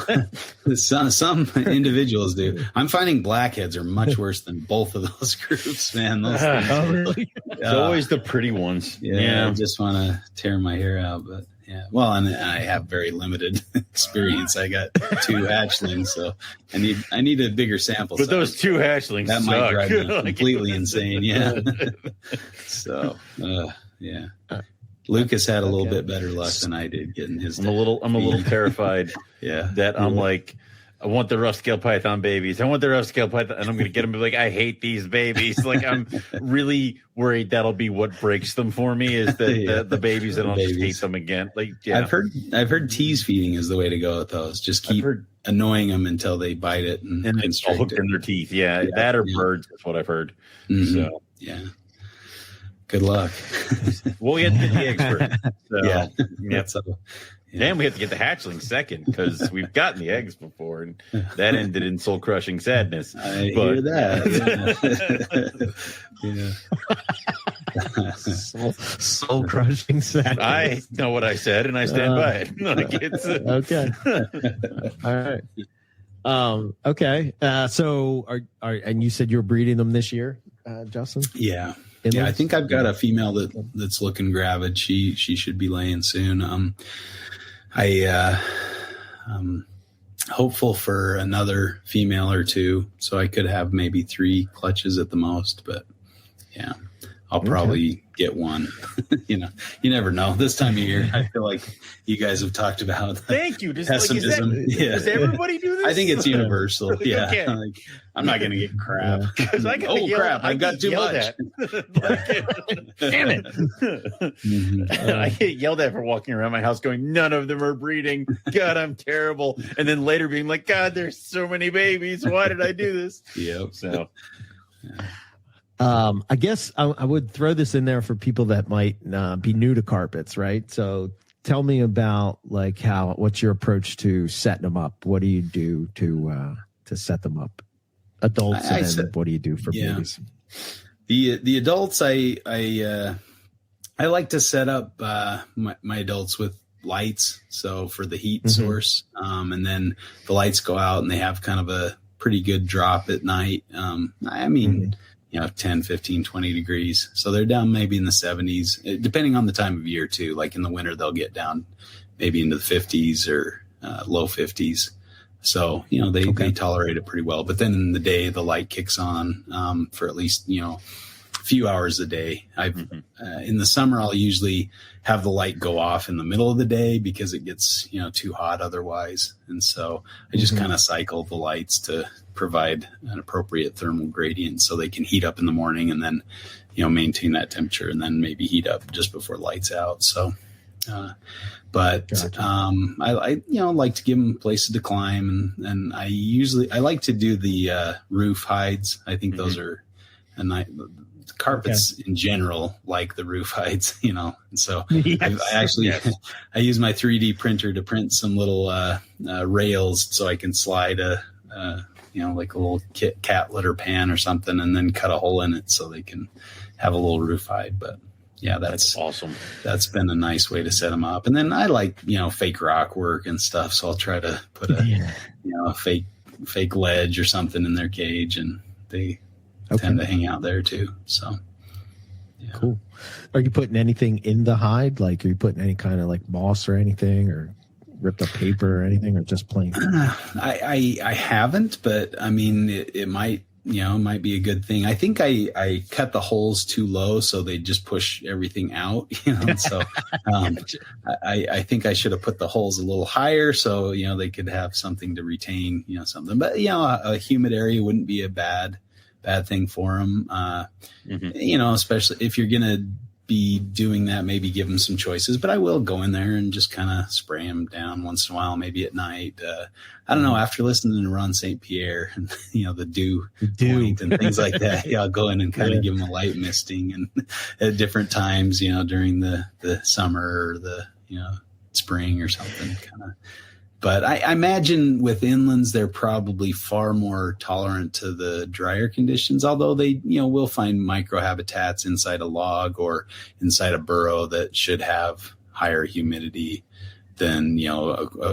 some individuals do. I'm finding blackheads are much worse than both of those groups, man. Those things really? It's always the pretty ones. I just want to tear my hair out, but well, and I have very limited experience. I got 2 hatchlings, so I need a bigger sample size. But those 2 hatchlings that suck. might drive me completely insane. Yeah. So. Lucas had a little bit better luck than I did getting his. I'm a little terrified. That I'm like, I want the rough scale python babies. I want the rough scale python, and I'm going to get them. Be like, I hate these babies. Like, I'm really worried that'll be what breaks them for me. Is the babies, and I'll just hate them again. Like, I've heard tease feeding is the way to go with those. Just keep annoying them until they bite it and it's all hooked in their teeth. That or birds is what I've heard. So good luck. Well, we had to get the expert. So, So, then we have to get the hatchling second, because we've gotten the eggs before, and that ended in soul crushing sadness. I hear that. Soul crushing sadness. I know what I said, and I stand by it. Okay. All right. Okay. So are and you said you're breeding them this year, Justin? Yeah. I think I've got a female that's looking gravid. She should be laying soon. Hopeful for another female or 2, so I could have maybe 3 clutches at the most. But I'll probably get one. You never know. This time of year, I feel like you guys have talked about. Thank you. Pessimism. Does everybody do this? I think it's universal. Okay. Like, I'm not going to get crap. Crap! I've got too much. Damn it! I get yelled at for walking around my house, going, "None of them are breeding. God, I'm terrible." And then later being like, "God, there's so many babies. Why did I do this?" Yep. So. I guess I would throw this in there for people that might be new to carpets, right? So tell me about like what's your approach to setting them up? What do you do to set them up? Adults, and what do you do for babies? The adults, I like to set up my adults with lights, so for the heat source, and then the lights go out and they have kind of a pretty good drop at night. 10, 15, 20 degrees. So they're down maybe in the 70s, depending on the time of year too. Like in the winter, they'll get down maybe into the 50s or low 50s. So, they tolerate it pretty well. But then in the day, the light kicks on for at least, a few hours a day. In the summer, I'll usually have the light go off in the middle of the day because it gets, too hot otherwise. And so I just kind of cycle the lights to provide an appropriate thermal gradient so they can heat up in the morning and then, maintain that temperature and then maybe heat up just before lights out. So, I like to give them places to climb, and I like to do the roof hides. I think those are carpets in general, like the roof hides, and so I use my 3D printer to print some little rails so I can slide like a little cat litter pan or something, and then cut a hole in it so they can have a little roof hide. But yeah, that's awesome. That's been a nice way to set them up. And then I like, fake rock work and stuff. So I'll try to put a fake ledge or something in their cage, and they tend to hang out there too. So yeah. Cool. Are you putting anything in the hide? Like, are you putting any kind of like moss or anything, or ripped up paper or anything, or just plain? I haven't, but I mean, it might, it might be a good thing. I think I cut the holes too low, so they just push everything out, so I think I should have put the holes a little higher so, they could have something to retain, something. But, a humid area wouldn't be a bad thing for them. Especially if you're going to be doing that, maybe give them some choices, but I will go in there and just kind of spray them down once in a while, maybe at night. I don't know, after listening to Ron St. Pierre and, the dew point and things like that, I'll go in and kind of give them a light misting, and at different times, during the summer or the, spring or something kind of. But I imagine with inlands, they're probably far more tolerant to the drier conditions, although they, will find microhabitats inside a log or inside a burrow that should have higher humidity than,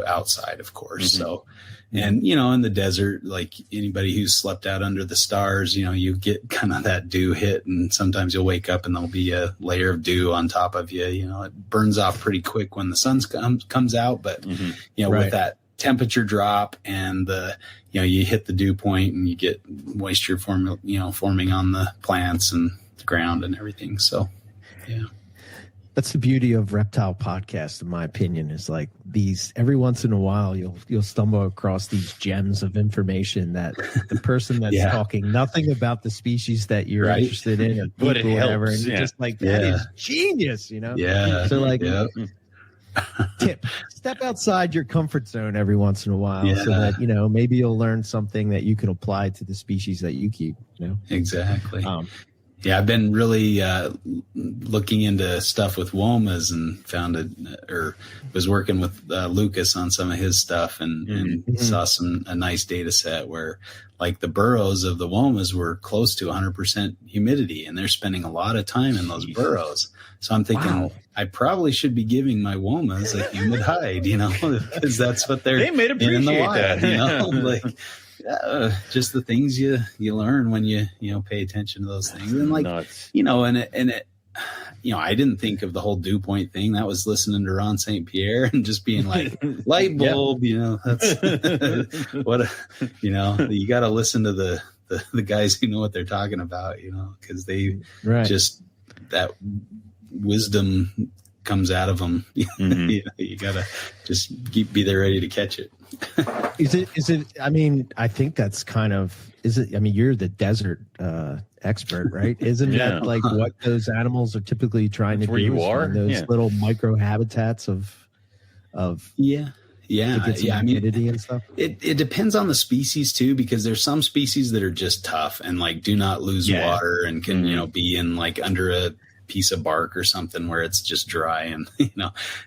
outside, of course. So, and, in the desert, like anybody who's slept out under the stars, you get kind of that dew hit, and sometimes you'll wake up and there'll be a layer of dew on top of you. It burns off pretty quick when the sun comes out, but, with that temperature drop and the, you hit the dew point and you get moisture forming on the plants and the ground and everything. So, yeah. That's the beauty of Reptile Podcast, in my opinion, is like these, every once in a while you'll stumble across these gems of information that the person that's talking nothing about the species that you're interested in or but it whatever, helps, and you're just like, that is genius, Yeah. So like tip, step outside your comfort zone every once in a while so that, maybe you'll learn something that you can apply to the species that you keep, Exactly. I've been really looking into stuff with womas, and was working with Lucas on some of his stuff, and saw a nice data set where like the burrows of the womas were close to 100% humidity, and they're spending a lot of time in those burrows. So I'm thinking I probably should be giving my womas a humid hide, because that's what they may appreciate in the wild, that. like. Just the things you learn when you pay attention to those things, and like nuts. I didn't think of the whole dew point thing. That was listening to Ron St. Pierre and just being like light bulb. That's what you got to listen to the guys who know what they're talking about. Because they just that wisdom comes out of them. You gotta just be there ready to catch it. Is it I mean, I think that's kind of, you're the desert expert, right? Isn't that like what those animals are typically trying to do? Where you are, those little micro habitats of Yeah. to get some humidity and stuff? It depends on the species too, because there's some species that are just tough and like do not lose water and can, be in like under a piece of bark or something where it's just dry and,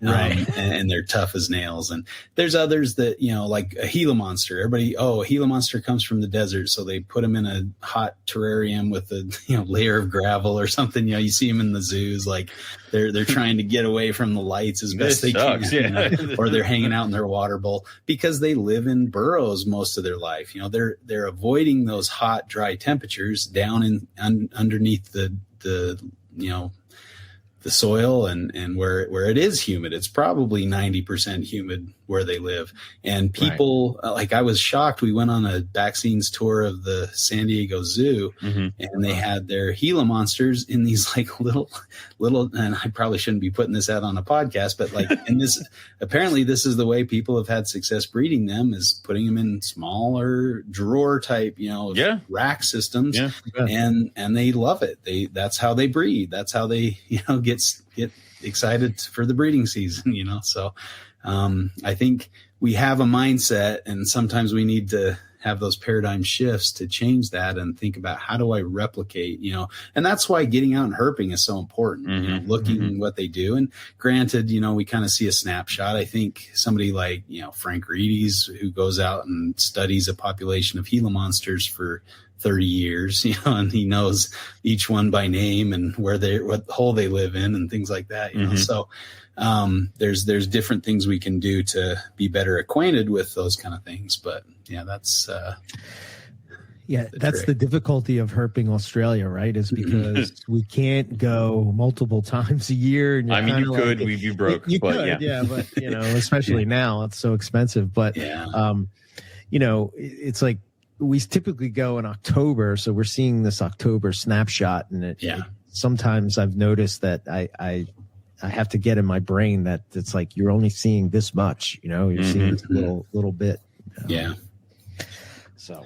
and they're tough as nails. And there's others that, like a Gila monster. Everybody, a Gila monster comes from the desert. So they put them in a hot terrarium with a, layer of gravel or something. You see them in the zoos, like they're trying to get away from the lights as best they can, or they're hanging out in their water bowl because they live in burrows most of their life. They're avoiding those hot, dry temperatures down underneath the soil and where it is humid. It's probably 90% humid where they live. And people, like I was shocked. We went on a back scenes tour of the San Diego Zoo and they had their Gila monsters in these like little, and I probably shouldn't be putting this out on a podcast, but like apparently this is the way people have had success breeding them, is putting them in smaller drawer type, rack systems. And they love it. That's how they breed. That's how they, get excited for the breeding season, So, I think we have a mindset, and sometimes we need to have those paradigm shifts to change that and think about how do I replicate, and that's why getting out and herping is so important, looking what they do. And granted, we kind of see a snapshot. I think somebody like, Frank Reedy's, who goes out and studies a population of Gila monsters for 30 years, and he knows each one by name and what hole they live in and things like that, So, there's different things we can do to be better acquainted with those kind of things. But that's the difficulty of herping Australia, right? Is because we can't go multiple times a year. And you could, we'd be broke. You could, but especially now it's so expensive. But it's like we typically go in October, so we're seeing this October snapshot, and sometimes I've noticed that I have to get in my brain that it's like you're only seeing this much, you're seeing this little bit. So,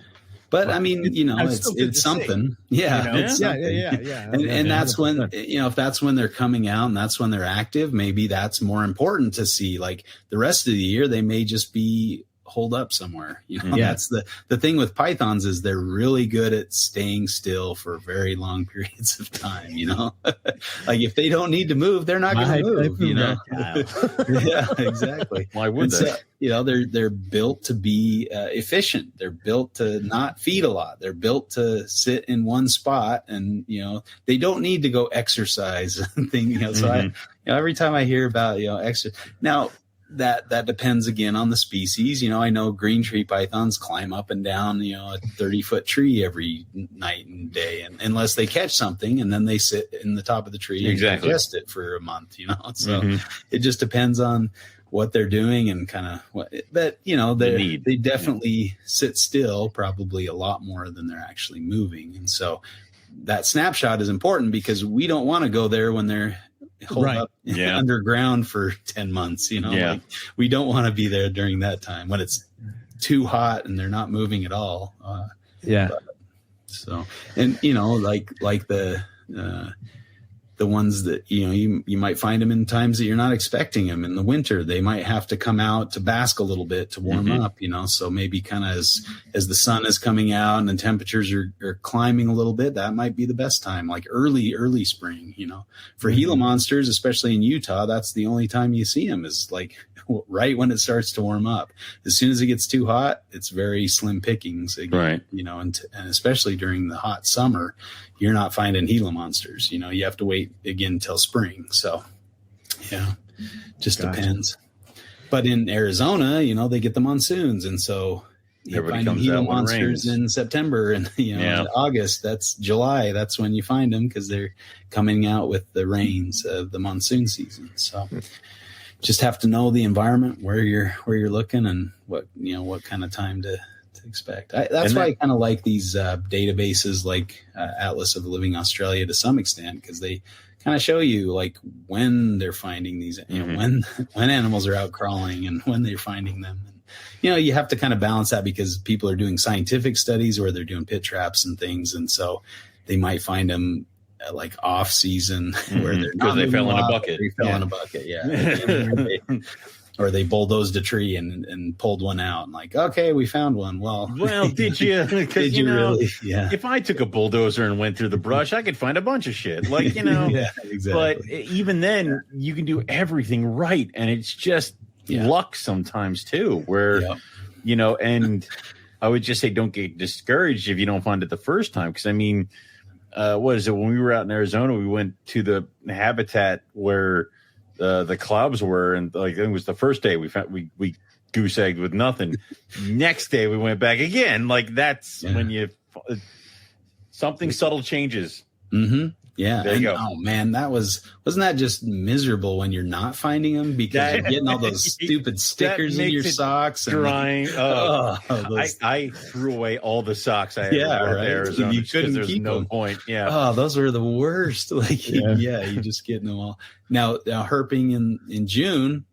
but I mean, it's something. And that's when, if that's when they're coming out and that's when they're active, maybe that's more important to see. Like the rest of the year, they may just be holed up somewhere. That's the thing with pythons, is they're really good at staying still for very long periods of time. Like if they don't need to move, they're not going to move. Yeah, exactly. Why would they? They're built to be efficient. They're built to not feed a lot. They're built to sit in one spot, and they don't need to go exercise and things. So every time I hear about exercise now. That depends again on the species. I know green tree pythons climb up and down, a 30-foot tree every night and day, and unless they catch something, and then they sit in the top of the tree and digest it for a month. So it just depends on what they're doing and kind of what. But they definitely sit still, probably a lot more than they're actually moving, and so that snapshot is important because we don't want to go there when they're hold up underground for 10 months, like we don't want to be there during that time when it's too hot and they're not moving at all. So, and like the ones that, you might find them in times that you're not expecting them. In the winter, they might have to come out to bask a little bit to warm up, so maybe kind of as the sun is coming out and the temperatures are climbing a little bit, that might be the best time, like early spring, for Gila monsters, especially in Utah, that's the only time you see them, is like right when it starts to warm up. As soon as it gets too hot, it's very slim pickings again, and especially during the hot summer, you're not finding Gila monsters. You have to wait again till spring. So, just depends. But in Arizona, they get the monsoons, and so you find Gila monsters in September and August. That's July. That's when you find them because they're coming out with the rains of the monsoon season. So, just have to know the environment where you're looking and what kind of time to expect. That's why I kind of like these databases like Atlas of Living Australia to some extent, because they kind of show you like when they're finding these, when animals are out crawling and when they're finding them. And, you have to kind of balance that because people are doing scientific studies or they're doing pit traps and things, and so they might find them like off season where they're not, because they fell in a bucket. They fell in a bucket. Yeah. or they bulldozed a tree and pulled one out and like, okay, we found one. Well, did you? Did you really? Yeah. If I took a bulldozer and went through the brush, I could find a bunch of shit. Like, Yeah, exactly. But even then, you can do everything right, and it's just luck sometimes too. Where and I would just say, don't get discouraged if you don't find it the first time. Because I mean, what is it? When we were out in Arizona, we went to the habitat where the clubs were, and like it was the first day we goose egged with nothing. Next day we went back again. Like that's when you something subtle changes. Mm-hmm. Yeah. There you go. Oh man, wasn't that just miserable when you're not finding them because you're getting all those stupid stickers in your socks and drying. I threw away all the socks I ever had in Arizona. You couldn't there's keep no them. point. Yeah. Oh, those were the worst. Like you just getting them all. Now herping in June.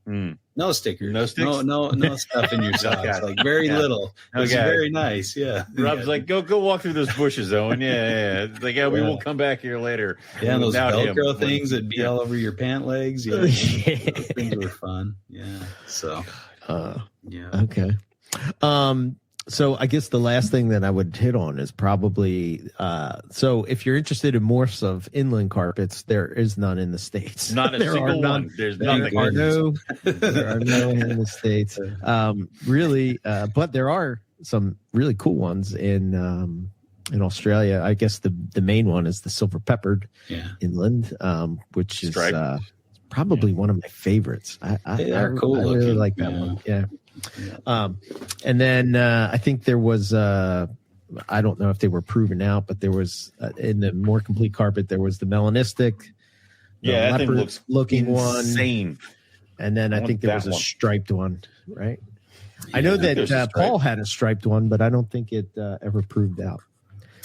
No stickers. No sticks? No stuff in your socks. Like very little. It was very nice. Yeah. Rob's like, go walk through those bushes, Owen. Yeah. We will come back here later. Yeah, and those Velcro things that'd be all over your pant legs. Yeah. Those things were fun. Yeah. So Okay. So I guess the last thing that I would hit on is probably so if you're interested in morphs of inland carpets, there is none in the States. Not a single one. There's nothing. There are no in the States. Really, but there are some really cool ones in Australia. I guess the main one is the silver peppered inland, which is probably one of my favorites. They're cool. I really like that one. Yeah. And then I think there was I don't know if they were proven out, but there was in the more complete carpet there was the melanistic, that thing looks looking insane. one, and then I think there was a striped one, right? I know that Paul had a striped one, but I don't think it ever proved out.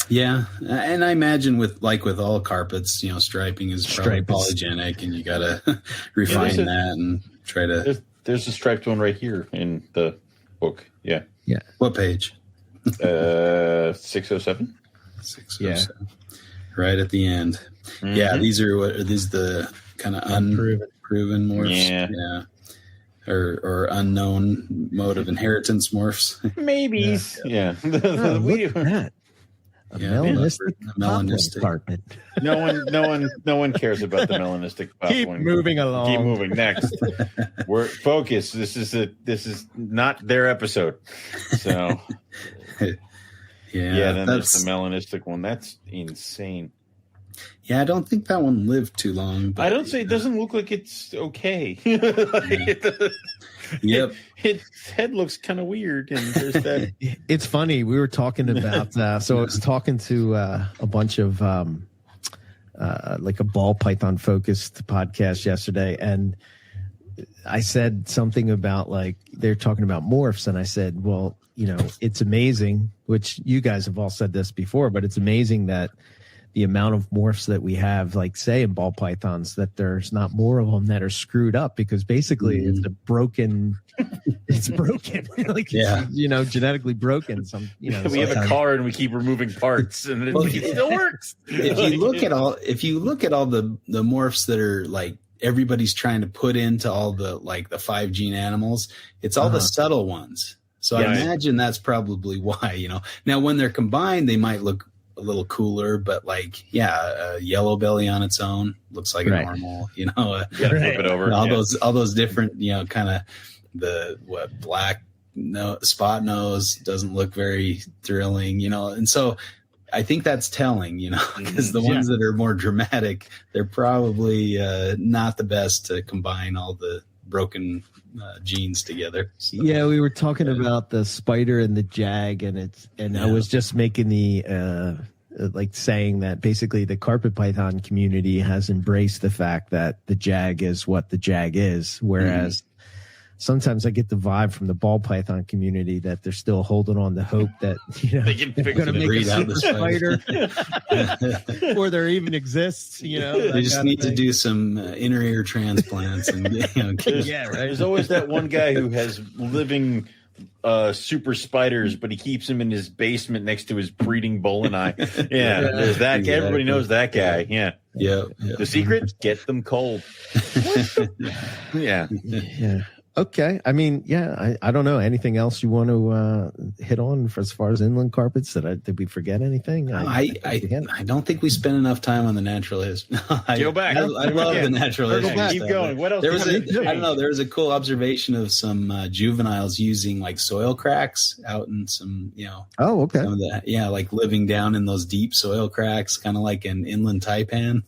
Yeah, and I imagine with all carpets, striping is probably polygenic, and you got to refine that and try to. There's a striped one right here in the book. Yeah. Yeah. What page? 607. 607. Yeah. Right at the end. Mm-hmm. Yeah, these are the kind of unproven morphs. Yeah. Or unknown mode of inheritance morphs. Maybe. Yeah. Look at that. A melanistic carpet. No one cares about the melanistic. Keep moving along. Keep moving. Next, we're focused. This is not their episode. So, then there's the melanistic one. That's insane. Yeah, I don't think that one lived too long. But, I don't say it doesn't look like it's okay. Yep. Its head looks kind of weird, and there's that. It's funny. We were talking about. So I was talking to a bunch of like a ball python focused podcast yesterday, and I said something about like they're talking about morphs, and I said, well, it's amazing, which you guys have all said this before, but it's amazing that the amount of morphs that we have, like say in ball pythons, that there's not more of them that are screwed up, because basically it's broken. Like, genetically broken. We have a car and we keep removing parts and it still works. If you look at all the morphs that are like everybody's trying to put into all the like the 5 gene animals, it's all the subtle ones. So I imagine that's probably why, now when they're combined, they might look a little cooler, but like, a yellow belly on its own looks like a normal, you gotta flip it over. All those different, kind of the black spot nose doesn't look very thrilling, and so I think that's telling, because the ones that are more dramatic, they're probably not the best to combine all the broken genes together. So, we were talking about the spider and the jag, and I was just making the like saying that basically the carpet python community has embraced the fact that the jag is what the jag is, whereas sometimes I get the vibe from the ball python community that they're still holding on to hope that they're going to make a super spider, or there even exists. They just need to do some inner ear transplants, and There's always that one guy who has living super spiders, but he keeps them in his basement next to his breeding Bolini. There's that. Exactly. Everybody knows that guy. Yeah. The secret: get them cold. Okay. I mean, yeah, I don't know. Anything else you want to hit on for as far as inland carpets? Did we forget anything? I don't think we spent enough time on the natural history. Go back. I love the natural history. Keep going. What else? There was I don't know. There was a cool observation of some juveniles using like soil cracks out in some, Oh, okay. some of the, like living down in those deep soil cracks, kind of like an inland taipan.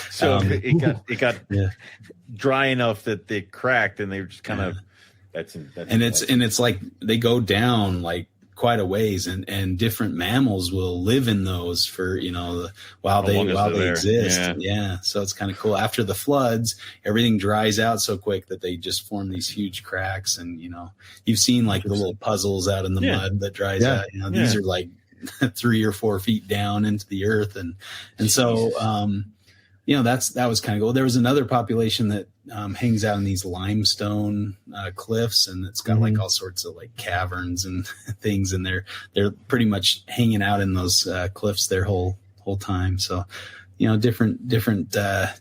So it got dry enough that they cracked, and they were just kind of it's like they go down like quite a ways, and different mammals will live in those for while they exist. Yeah, so it's kind of cool. After the floods, everything dries out so quick that they just form these huge cracks, and you've seen like the little puzzles out in the mud that dries out. These are like 3 or 4 feet down into the earth, and so that was kind of cool. There was another population that hangs out in these limestone cliffs, and it's got like all sorts of like caverns and things, and they're pretty much hanging out in those cliffs their whole time. So different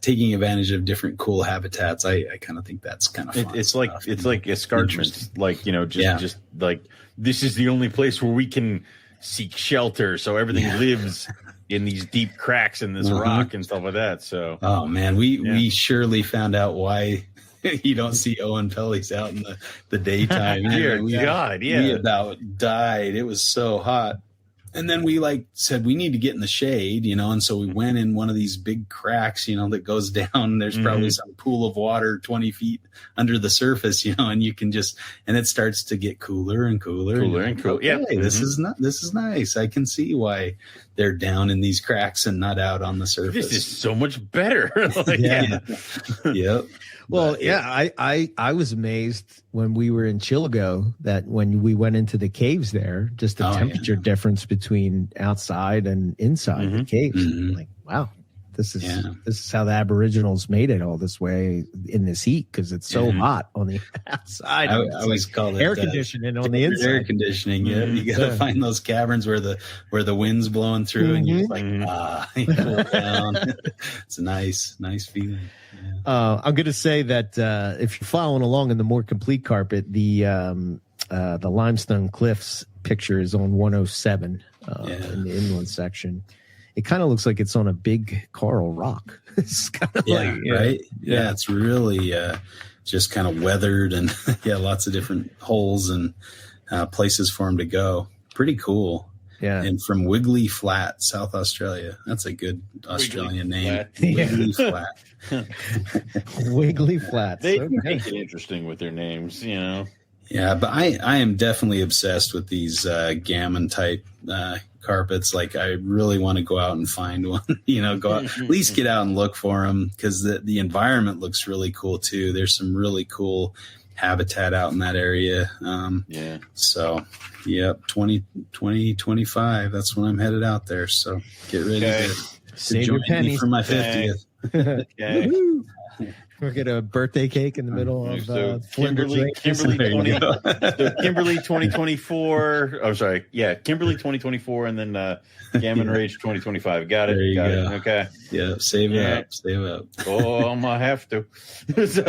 taking advantage of different cool habitats. I kind of think that's kind of fun. It's like escarpments, like just like this is the only place where we can seek shelter, so everything lives in these deep cracks in this rock and stuff like that. So, oh man, we surely found out why you don't see Owen Pellies out in the daytime. We about died. It was so hot. And then we said we need to get in the shade, and so we went in one of these big cracks, that goes down. There's probably some pool of water 20 feet under the surface, and you can and it starts to get cooler and cooler. Okay, yeah. This is nice. I can see why they're down in these cracks and not out on the surface. This is so much better. Yep. Well, I was amazed when we were in Chilligo that when we went into the caves there, just the temperature difference between outside and inside the caves. Like, wow, this is how the Aboriginals made it all this way in this heat, because it's so hot on the outside. I always call it air conditioning on the inside. Air conditioning, you got to find those caverns where the wind's blowing through, and you're like, you cool down. It's a nice feeling. Yeah. I'm going to say that if you're following along in the more complete carpet, the limestone cliffs picture is on 107 in the inland section. It kind of looks like it's on a big coral rock. It's kind of right? Yeah, it's really just kind of weathered, and lots of different holes and places for them to go. Pretty cool. Yeah. And from Wiggly Flat, South Australia. That's a good Australian name. Wiggly Flat. Wiggly Flat. They make it interesting with their names, Yeah, but I am definitely obsessed with these gammon type carpets. Like, I really want to go out and find one, go out, at least get out and look for them, because the environment looks really cool too. There's some really cool habitat out in that area. So, 2025, that's when I'm headed out there. So get ready to save join your pennies me for my 50th. Okay. We'll get a birthday cake in the middle of Kimberly 2024. I'm sorry. Yeah, Kimberly 2024, and then Gammon Rage 2025. Got it. There you go. Okay. Yeah, save up. Oh, I'm gonna have to.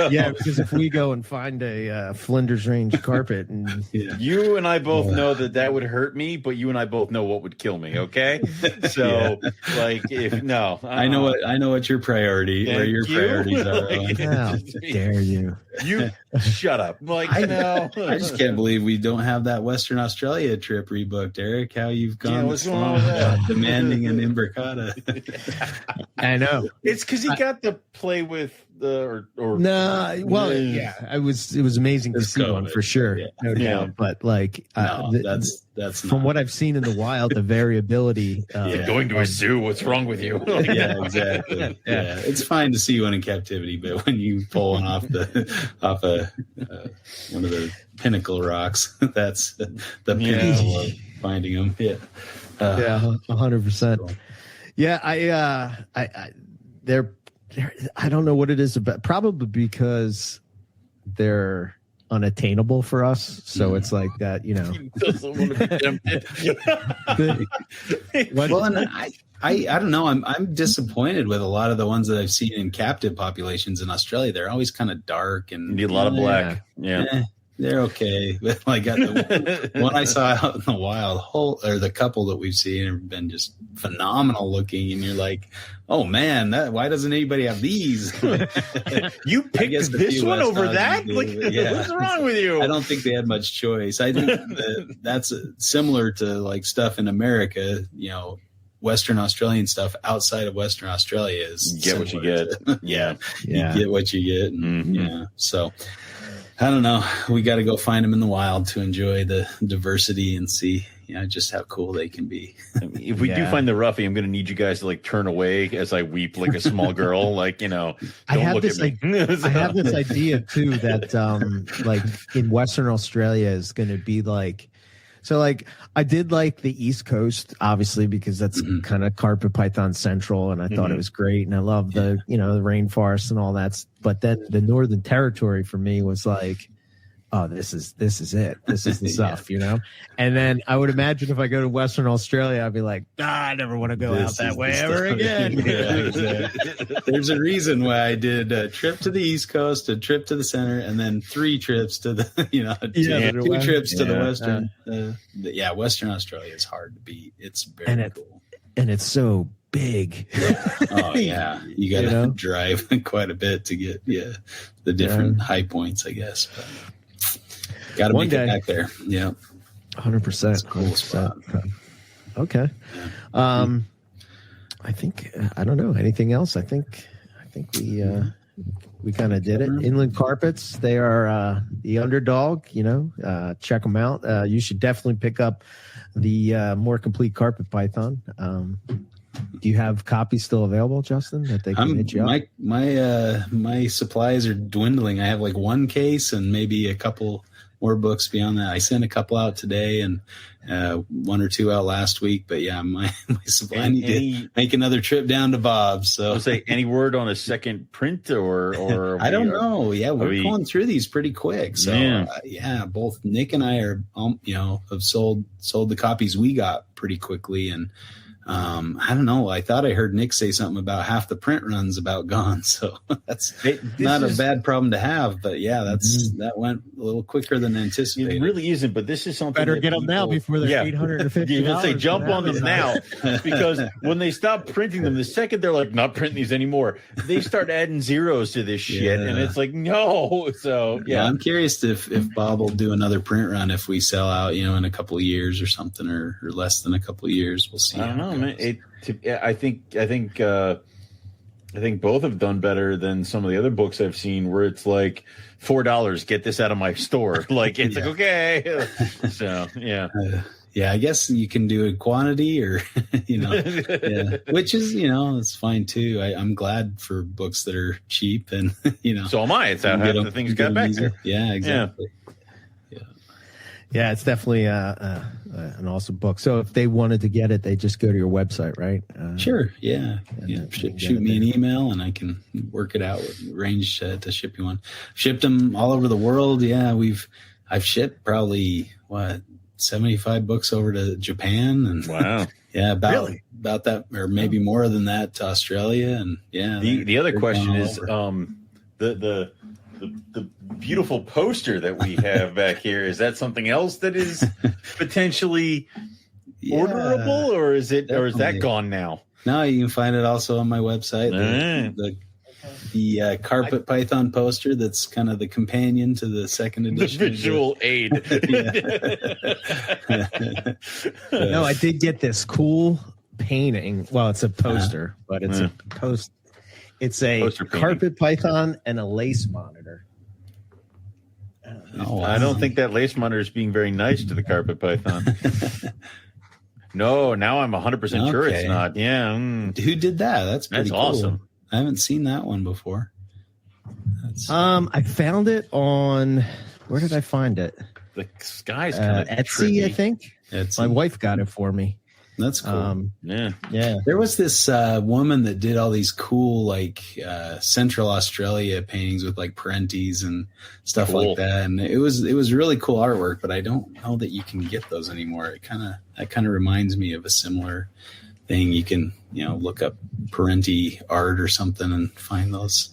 Yeah, because if we go and find a Flinders Range carpet, and you and I both know that would hurt me, but you and I both know what would kill me. Okay, so if no, I know what your priorities are. How dare you? You shut up. I just can't believe we don't have that Western Australia trip rebooked, Eric. How you've gone what's going on with that? Demanding an imbricata. I know. It's because he got to play with it was amazing to see one for sure, no doubt. But that's from what I've seen in the wild, the variability. Going to a zoo, what's wrong with you? Yeah, exactly. Yeah, it's fine to see one in captivity, but when you pull one off one of the pinnacle rocks, that's the pinnacle of finding them. Yeah, 100%. Yeah, they're. I don't know what it is about. Probably because they're unattainable for us. So it's like that, He doesn't want to be tempted. I don't know. I'm disappointed with a lot of the ones that I've seen in captive populations in Australia. They're always kind of dark and You need a lot of black. Yeah. They're okay. But like the one I saw out in the wild, or the couple that we've seen have been just phenomenal looking, and you're like, oh man, why doesn't anybody have these? You picked this one over that? Like, what's wrong with you? I don't think they had much choice. I think that's similar to like stuff in America, Western Australian stuff outside of Western Australia is you get what you get. You get what you get. And, so I don't know. We got to go find them in the wild to enjoy the diversity and see, just how cool they can be. If we do find the roughie, I'm going to need you guys to like turn away as I weep like a small girl. Like, don't look at me. I have this idea too that like in Western Australia is going to be like, so like I did like the East Coast, obviously, because that's kind of carpet python central, and I thought it was great, and I love the the rainforest and all that. But then the Northern Territory for me was like, oh, this is it. This is the stuff, And then I would imagine if I go to Western Australia, I'd be like, I never want to go out that way ever again. Exactly. There's a reason why I did a trip to the East Coast, a trip to the center, and then 3 trips to the, 2 trips to the Western. Western Australia is hard to beat. It's very cool. And it's so big. Oh yeah, you got to drive quite a bit to get the different high points, I guess. But got to make it back there. Yeah, 100%. Cool spot. Okay. Yeah. I think I don't know anything else. I think we kind of did it. Inland carpets. They are the underdog. Check them out. You should definitely pick up the more complete carpet python. Do you have copies still available, Justin, that they can hit you up? My supplies are dwindling. I have like 1 case and maybe a couple more books beyond that. I sent a couple out today and 1 or 2 out last week. But yeah, my supply. I need to make another trip down to Bob's. So, say any word on a second print or I don't know. Yeah, we're going through these pretty quick. So both Nick and I are have sold the copies we got pretty quickly, and I don't know. I thought I heard Nick say something about half the print runs about gone. So that's not a bad problem to have. But yeah, that went a little quicker than anticipated. It really isn't. But this is something better get them now before they're $850. You're gonna say jump on them now because when they stop printing them, the second they're like not printing these anymore, they start adding zeros to this shit, and it's like no. So yeah, I'm curious if Bob will do another print run if we sell out, in a couple of years or something, or less than a couple of years. We'll see. I don't know. I think both have done better than some of the other books I've seen where it's like $4, get this out of my store. Like it's like okay. So I guess you can do a quantity or which is it's fine too. I'm glad for books that are cheap and So am I. It's how half the things got back there. Yeah, exactly. Yeah, it's definitely an awesome book. So if they wanted to get it, they just go to your website, right? Sure. Yeah. Shoot me an email and I can work it out, arrange to ship you one. Shipped them all over the world. Yeah, I've shipped probably 75 books over to Japan, and wow. Yeah, about that, or maybe more than that, to Australia. And the other question is the beautiful poster that we have back here, is that something else that is potentially orderable, or is that gone now? No, you can find it also on my website. The carpet python poster that's kind of the companion to the second edition. The visual aid. No, I did get this cool painting. Well, it's a poster, but it's a post. It's a carpet python and a lace monitor. I don't think that lace monitor is being very nice to the carpet python. No, now I'm 100% sure it's not. Yeah. Who did that? That's cool. Awesome. I haven't seen that one before. I found it on, where did I find it? The sky's kind of Etsy, tricky. I think. Etsy. My wife got it for me. That's cool. Yeah. There was this woman that did all these cool Central Australia paintings with like parentes and stuff like that, and it was really cool artwork. But I don't know that you can get those anymore. That kind of reminds me of a similar thing, you can, look up Parenti art or something and find those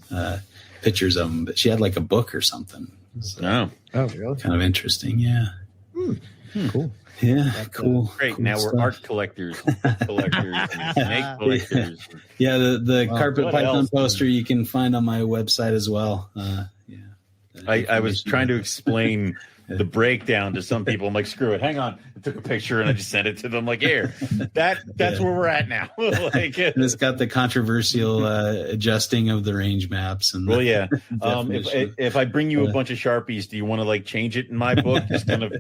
pictures of them. But she had like a book or something. So, oh, really? Kind of interesting. Yeah. Cool. Yeah. Cool. Great. Cool now stuff. we're art collectors, and snake collectors. Yeah. The carpet what python else? poster you can find on my website as well. I was trying to explain the breakdown to some people. I'm like, screw it. Hang on. I took a picture and I just sent it to them. Like, here, that's where we're at now. Like, and it's got the controversial adjusting of the range maps. And well, yeah. If I bring you a bunch of Sharpies, do you want to like change it in my book? Just kind of.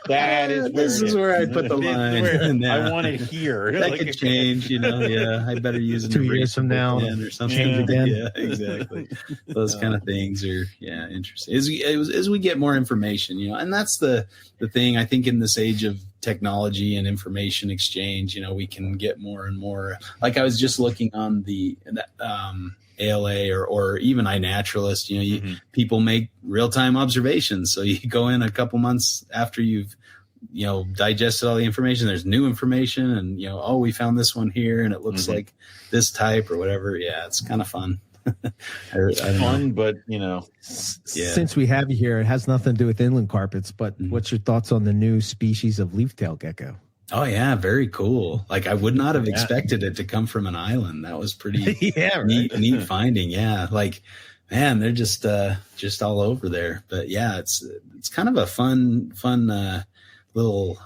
That is. This is where I put the line. I want it here. That could change. Yeah, I better use it 2 years from now or something. Change again. Yeah, exactly. Those kind of things are interesting. As we get more information, and that's the thing. I think in this age of technology and information exchange, we can get more and more. Like I was just looking on the ALA or even iNaturalist. People make real time observations. So you go in a couple months after you've digested all the information. There's new information, and we found this one here, and it looks like this type or whatever. Yeah, it's kind of fun. It's fun, but Since we have you here, it has nothing to do with inland carpets, but what's your thoughts on the new species of leaf-tail gecko? Oh yeah, very cool. Like I would not have expected it to come from an island. That was pretty neat finding. Yeah, like man, they're just all over there. But yeah, it's kind of a fun little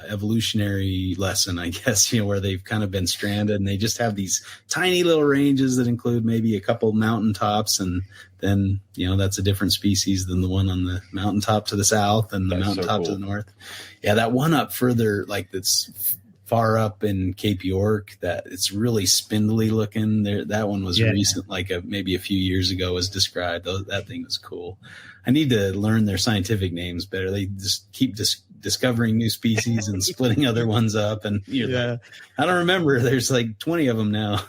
evolutionary lesson, I guess, where they've kind of been stranded and they just have these tiny little ranges that include maybe a couple mountaintops, and then that's a different species than the one on the mountaintop to the south and the mountaintop to the north. Yeah, that one up further, like that's far up in Cape York, that it's really spindly looking. There, that one was recent, like maybe a few years ago was described. That thing was cool. I need to learn their scientific names better. They just keep discovering new species and splitting other ones up, and like, I don't remember. There's like 20 of them now.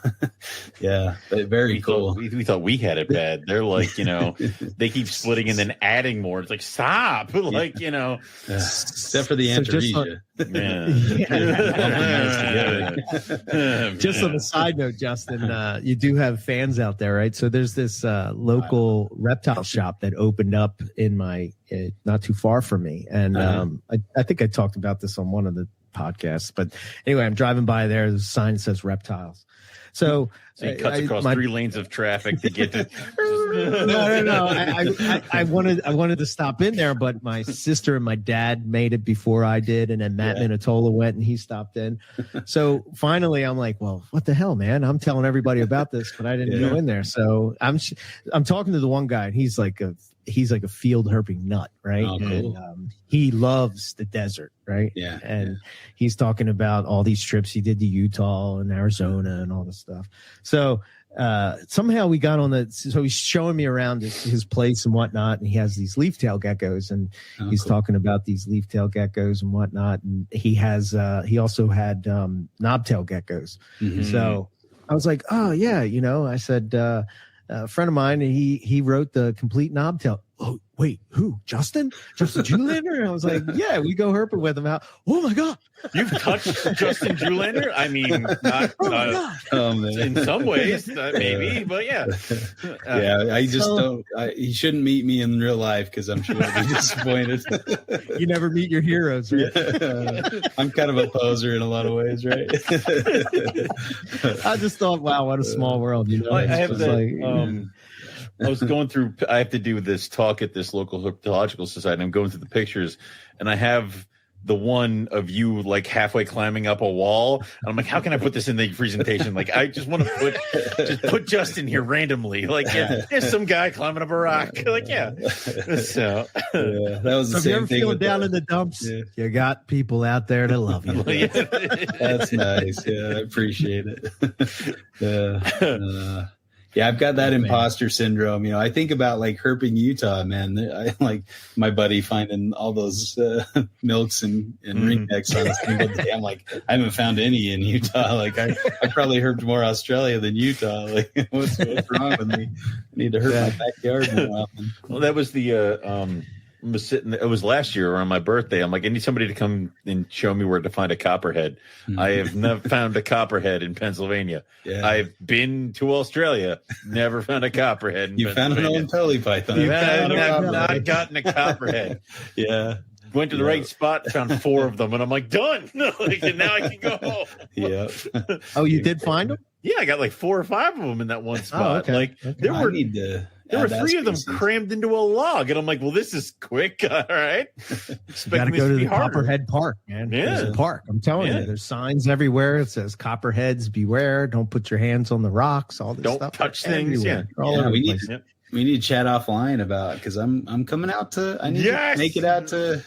Yeah, but very cool. We thought we had it bad. They're like, they keep splitting and then adding more. It's like, stop. Like, except for the Antaresia. Just on a side note, Justin, you do have fans out there, right? So there's this local reptile shop that opened up in my not too far from me, and I think I talked about this on one of the podcasts. But anyway, I'm driving by there. There's a sign that says reptiles. So he cuts across 3 lanes of traffic to get to. No. I wanted to stop in there, but my sister and my dad made it before I did, and then Matt Minatola went and he stopped in. So finally, I'm like, well, what the hell, man? I'm telling everybody about this, but I didn't go in there. So I'm talking to the one guy, and he's like a field herping nut, right? Oh, cool. And he loves the desert, right? Yeah. And he's talking about all these trips he did to Utah and Arizona and all this stuff. So somehow we got on so he's showing me around his place and whatnot, and he has these leaf-tail geckos, and he's talking about these leaf-tail geckos and whatnot. And he also had knobtail geckos. So I was like, oh yeah, I said, a friend of mine, he wrote the complete knobtail. Oh, wait, who? Justin Julander? And I was like, yeah, we go herping with him out. Oh my God. You've touched Justin Julander? I mean, not in some ways, maybe, but yeah. I just don't. He shouldn't meet me in real life because I'm sure he'll be disappointed. You never meet your heroes, right? I'm kind of a poser in a lot of ways, right? I just thought, wow, what a small world, I have I was going through. I have to do this talk at this local herpetological society. I'm going through the pictures, and I have the one of you like halfway climbing up a wall. And I'm like, how can I put this in the presentation? Like, I just want to put Justin here randomly. Like, there's some guy climbing up a rock. Like, So that was the so same if you're thing. Feeling down in the dumps, you got people out there to love you. That's nice. Yeah, I appreciate it. Yeah, I've got that imposter syndrome. I think about like herping Utah, man. I like my buddy finding all those milks and ringnecks on a single day. I'm like, I haven't found any in Utah. Like I probably herped more Australia than Utah. Like what's wrong with me? I need to herp my backyard more often. Well, that was the was sitting. It was last year on my birthday. I'm like, I need somebody to come and show me where to find a copperhead. I have never found a copperhead in Pennsylvania. Yeah. I've been to Australia, never found a copperhead. In You found an old pelly python. I've not gotten a copperhead. Yeah. Went to the right spot, found 4 of them, and I'm like, done. Like, and now I can go home. Yeah. Oh, you did find them? Yeah, I got like 4 or 5 of them in that one spot. okay. Like there were There were 3 of them crammed into a log, and I'm like, well, this is quick. All right. You got to go to the Copperhead Park, man. Yeah. There's a park. I'm telling you, there's signs everywhere. It says Copperheads beware. Don't put your hands on the rocks. All this Don't stuff. touch things. Everywhere. Yeah. All over the place. We need to chat offline about because I'm coming out to. I need to make it out to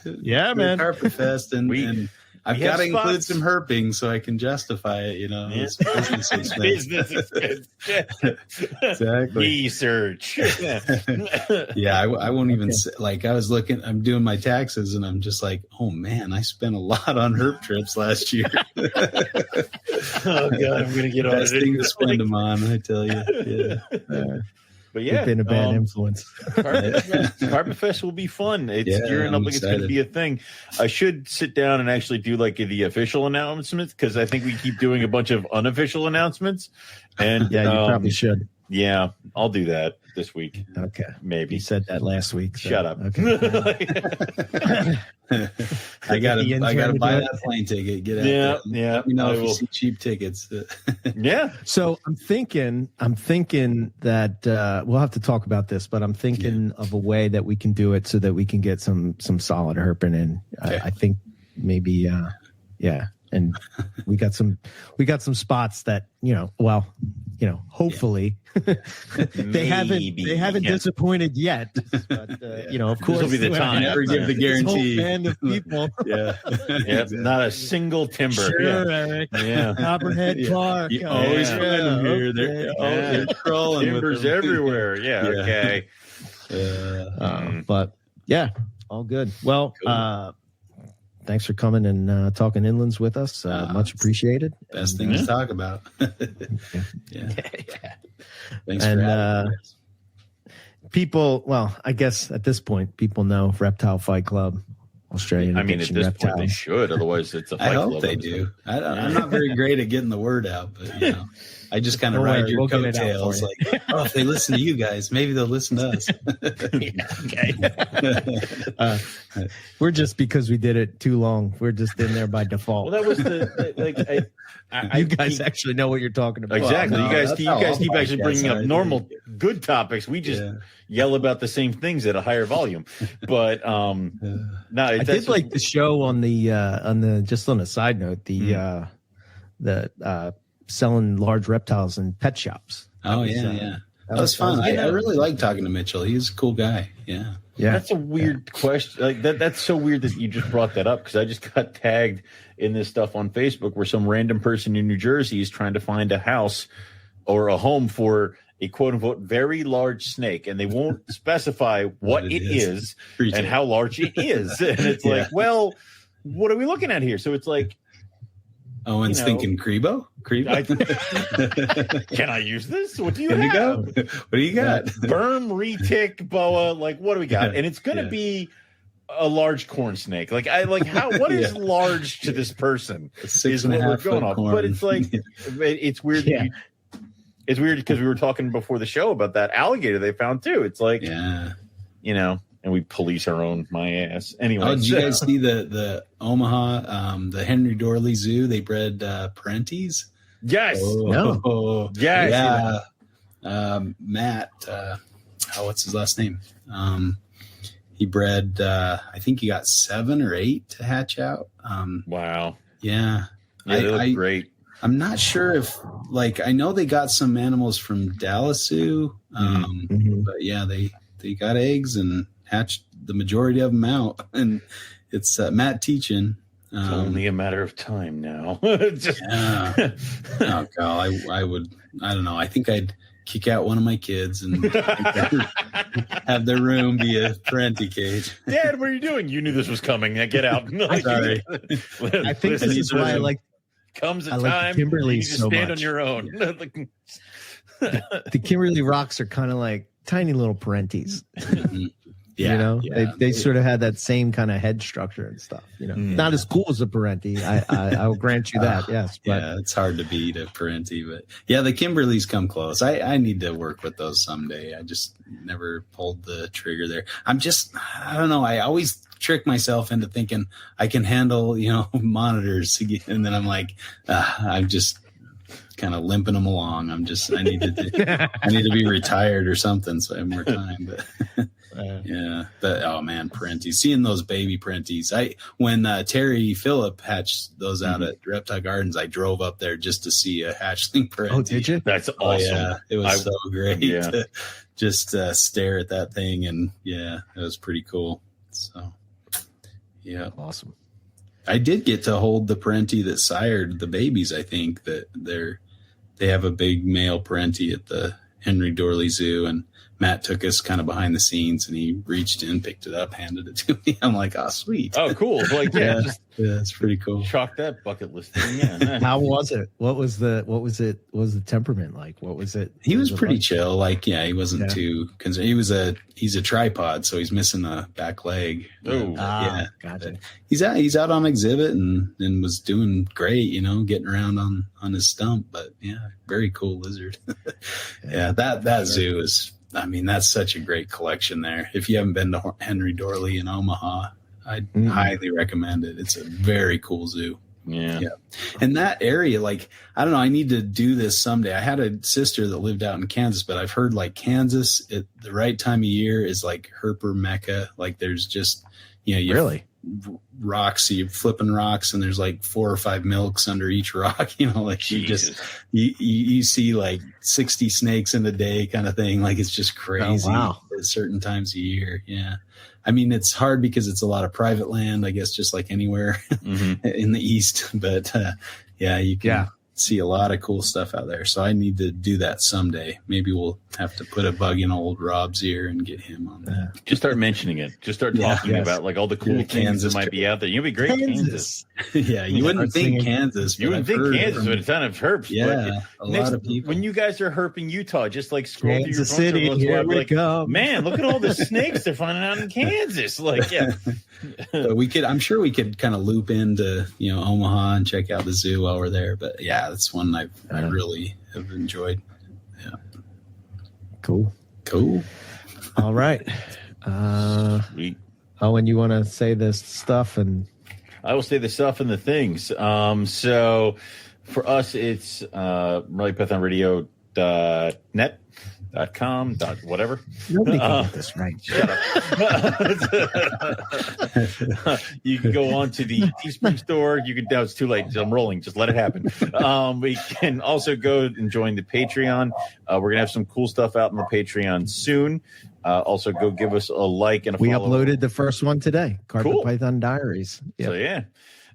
Carpet Fest and I've got to include some herping so I can justify it. You know, it's business expense. Exactly. Research. Yeah, I won't even say, like I was looking. I'm doing my taxes and I'm just like, oh man, I spent a lot on herp trips last year. Oh god, I'm gonna get on Best thing to spend them on, I tell you. Yeah. But yeah, you've been a bad influence. Carpet Fest will be fun. It's gearing up like it's going to be a thing. I should sit down and actually do like the official announcements because I think we keep doing a bunch of unofficial announcements. And yeah, you probably should. Yeah, I'll do that this week. Okay, maybe you said that last week. So. Shut up. Okay. I gotta buy that plane ticket. Get out there. Yeah. Let me know if you see cheap tickets. Yeah. So I'm thinking that we'll have to talk about this, but I'm thinking of a way that we can do it so that we can get some solid herping in. Okay. I think maybe and we got some spots that hopefully they haven't disappointed yet, but of course this will be the time. Never give the guarantee. Band of people. Not a single timber. Sure, Eric. Yeah, Copperhead Park. You always find them here. They're crawling. Timbers everywhere. Okay. But yeah, all good. Well, thanks for coming and talking inlands with us. Much appreciated. Best thing to talk about. Yeah. Thanks for having us. People, well, I guess at this point, people know Reptile Fight Club, Australian Addition at this Reptiles. point they should. Otherwise, it's a fight club. I hope they do. I'm not very great at getting the word out, but I just kind of ride your coattails. Like, if they listen to you guys, maybe they'll listen to us. Okay. We're just because we did it too long. We're just in there by default. Well, that was you guys actually know what you're talking about. Exactly. Well, you guys keep actually bringing up normal, good topics. We just yell about the same things at a higher volume. But I did like the show on the just on a side note, the selling large reptiles in pet shops. That was fun. I really like talking to Mitchell. He's a cool guy. Yeah. That's a weird question. Like that's so weird that you just brought that up because I just got tagged in this stuff on Facebook where some random person in New Jersey is trying to find a house or a home for a quote unquote very large snake, and they won't specify what it is and how large it is. And it's like, well, what are we looking at here? So it's like, Owen's thinking Crebo. Can I use this? What do you have? What do you got? Berm, retic, boa. Like, what do we got? And it's going to be a large corn snake. Like, what is large to this person? Is what we're going off. But it's like, it's weird. Yeah. It's weird because we were talking before the show about that alligator they found too. It's like, and we police our own ass. Anyway, did you guys see the Omaha, the Henry Dorley Zoo? They bred Parentes. Yes. Yeah. Matt. What's his last name? He bred. I think he got 7 or 8 to hatch out. Wow. Yeah. They look great. I'm not sure if I know they got some animals from Dallas Zoo, but yeah, they got eggs and hatched the majority of them out, and it's Matt teaching. It's only a matter of time now. Oh God, I don't know. I think I'd kick out one of my kids and have their room be a Parenti cage. Dad, what are you doing? You knew this was coming. Now get out. Sorry. I think this is why I like. Comes a time Kimberly you just so stand much. on your own. The Kimberly rocks are kind of like tiny little Parentes. Yeah, you know, yeah. they sort of had that same kind of head structure and stuff. You know, not as cool as a Parenti. I will grant you that. Yes, but yeah, it's hard to beat a Parenti, but yeah, the Kimberleys come close. I need to work with those someday. I just never pulled the trigger there. I don't know. I always trick myself into thinking I can handle, monitors, and then I'm like, I'm just kind of limping them along. I need to be retired or something so I have more time. But yeah, but oh man, Parentis, seeing those baby Parentis. When Terry Phillip hatched those out at Reptile Gardens, I drove up there just to see a hatchling Parenti. Oh, did you? That's awesome. Oh, yeah, it was so great yeah. to just stare at that thing, and yeah, it was pretty cool. So yeah, awesome. I did get to hold the Parenti that sired the babies. I think that they have a big male Parenti at the Henry Dorley Zoo, and Matt took us kind of behind the scenes, and he reached in, picked it up, handed it to me. I'm like, oh, sweet. Oh, cool. Like, yeah, it's pretty cool. Chalk that bucket list thing. Yeah. How was it? What was the temperament like? What was it? He was pretty chill. Like, yeah, he wasn't too concerned. He's a tripod, so he's missing a back leg. Oh, yeah. Gotcha. He's out on exhibit and was doing great, getting around on his stump. But yeah, very cool lizard. Yeah, that zoo is, that's such a great collection there. If you haven't been to Henry Dorley in Omaha, I'd highly recommend it. It's a very cool zoo. Yeah. And that area, like, I don't know, I need to do this someday. I had a sister that lived out in Kansas, but I've heard like Kansas at the right time of year is like herper mecca. Like there's just, you really rocks, you're flipping rocks and there's like 4 or 5 milks under each rock, like Jesus. you see like 60 snakes in a day kind of thing. Like it's just crazy at certain times of year. Yeah. It's hard because it's a lot of private land, I guess, just like anywhere in the East. But you can see a lot of cool stuff out there. So I need to do that someday. Maybe we'll have to put a bug in old Rob's ear and get him on that. Just start mentioning it. Just start talking about like all the cool things that might be out there. You'll be great, Kansas. Yeah, you wouldn't think Kansas. You wouldn't think Kansas with a ton of herps. Yeah, a lot of people. When you guys are herping Utah, just like scroll Kansas through your phone. City, here we like, come. Man, look at all the snakes they're finding out in Kansas. Like, yeah. But I'm sure we could kind of loop into, Omaha and check out the zoo while we're there. But yeah, that's one I really have enjoyed. Yeah. Cool. All right. Sweet. Owen, you want to say this stuff? And I will say the stuff and the things. So for us, it's MoreliaPythonRadio.net. .com, whatever. Nobody can get this right. Shut up. You can go on to the Teespring store. Now it's too late. I'm rolling. Just let it happen. We can also go and join the Patreon. We're going to have some cool stuff out on the Patreon soon. Also, go give us a like and a follow. We uploaded the first one today, Carpet Python Diaries. Yep. So, yeah.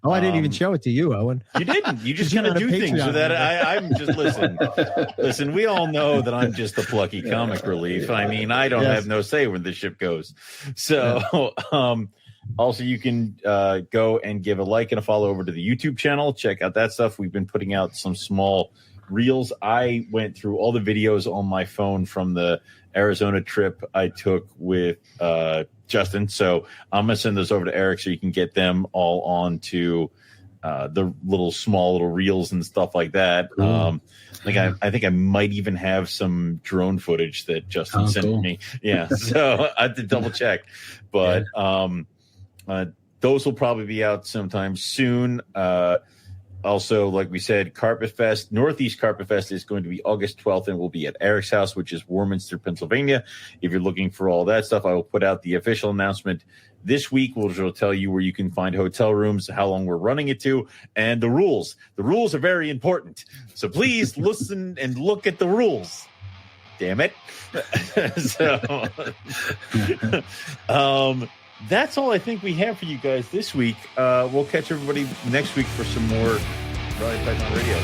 Oh, I didn't even show it to you, Owen. You didn't. You just kind of do things so that I'm just listen. We all know that I'm just the plucky comic relief. I don't have no say when the ship goes. So, also you can go and give a like and a follow over to the YouTube channel. Check out that stuff. We've been putting out some small reels. I went through all the videos on my phone from the Arizona trip I took with Justin. So I'm going to send those over to Eric so you can get them all onto the small little reels and stuff like that. I think I might even have some drone footage that Justin sent me. Yeah. So I had to double check, but those will probably be out sometime soon. Also, like we said, Carpet Fest, Northeast Carpet Fest is going to be August 12th and will be at Eric's house, which is Warminster, Pennsylvania. If you're looking for all that stuff, I will put out the official announcement this week, which will tell you where you can find hotel rooms, how long we're running it to, and the rules. The rules are very important. So please listen and look at the rules. Damn it. That's all I think we have for you guys this week. We'll catch everybody next week for some more Reptile Fight Club Radio.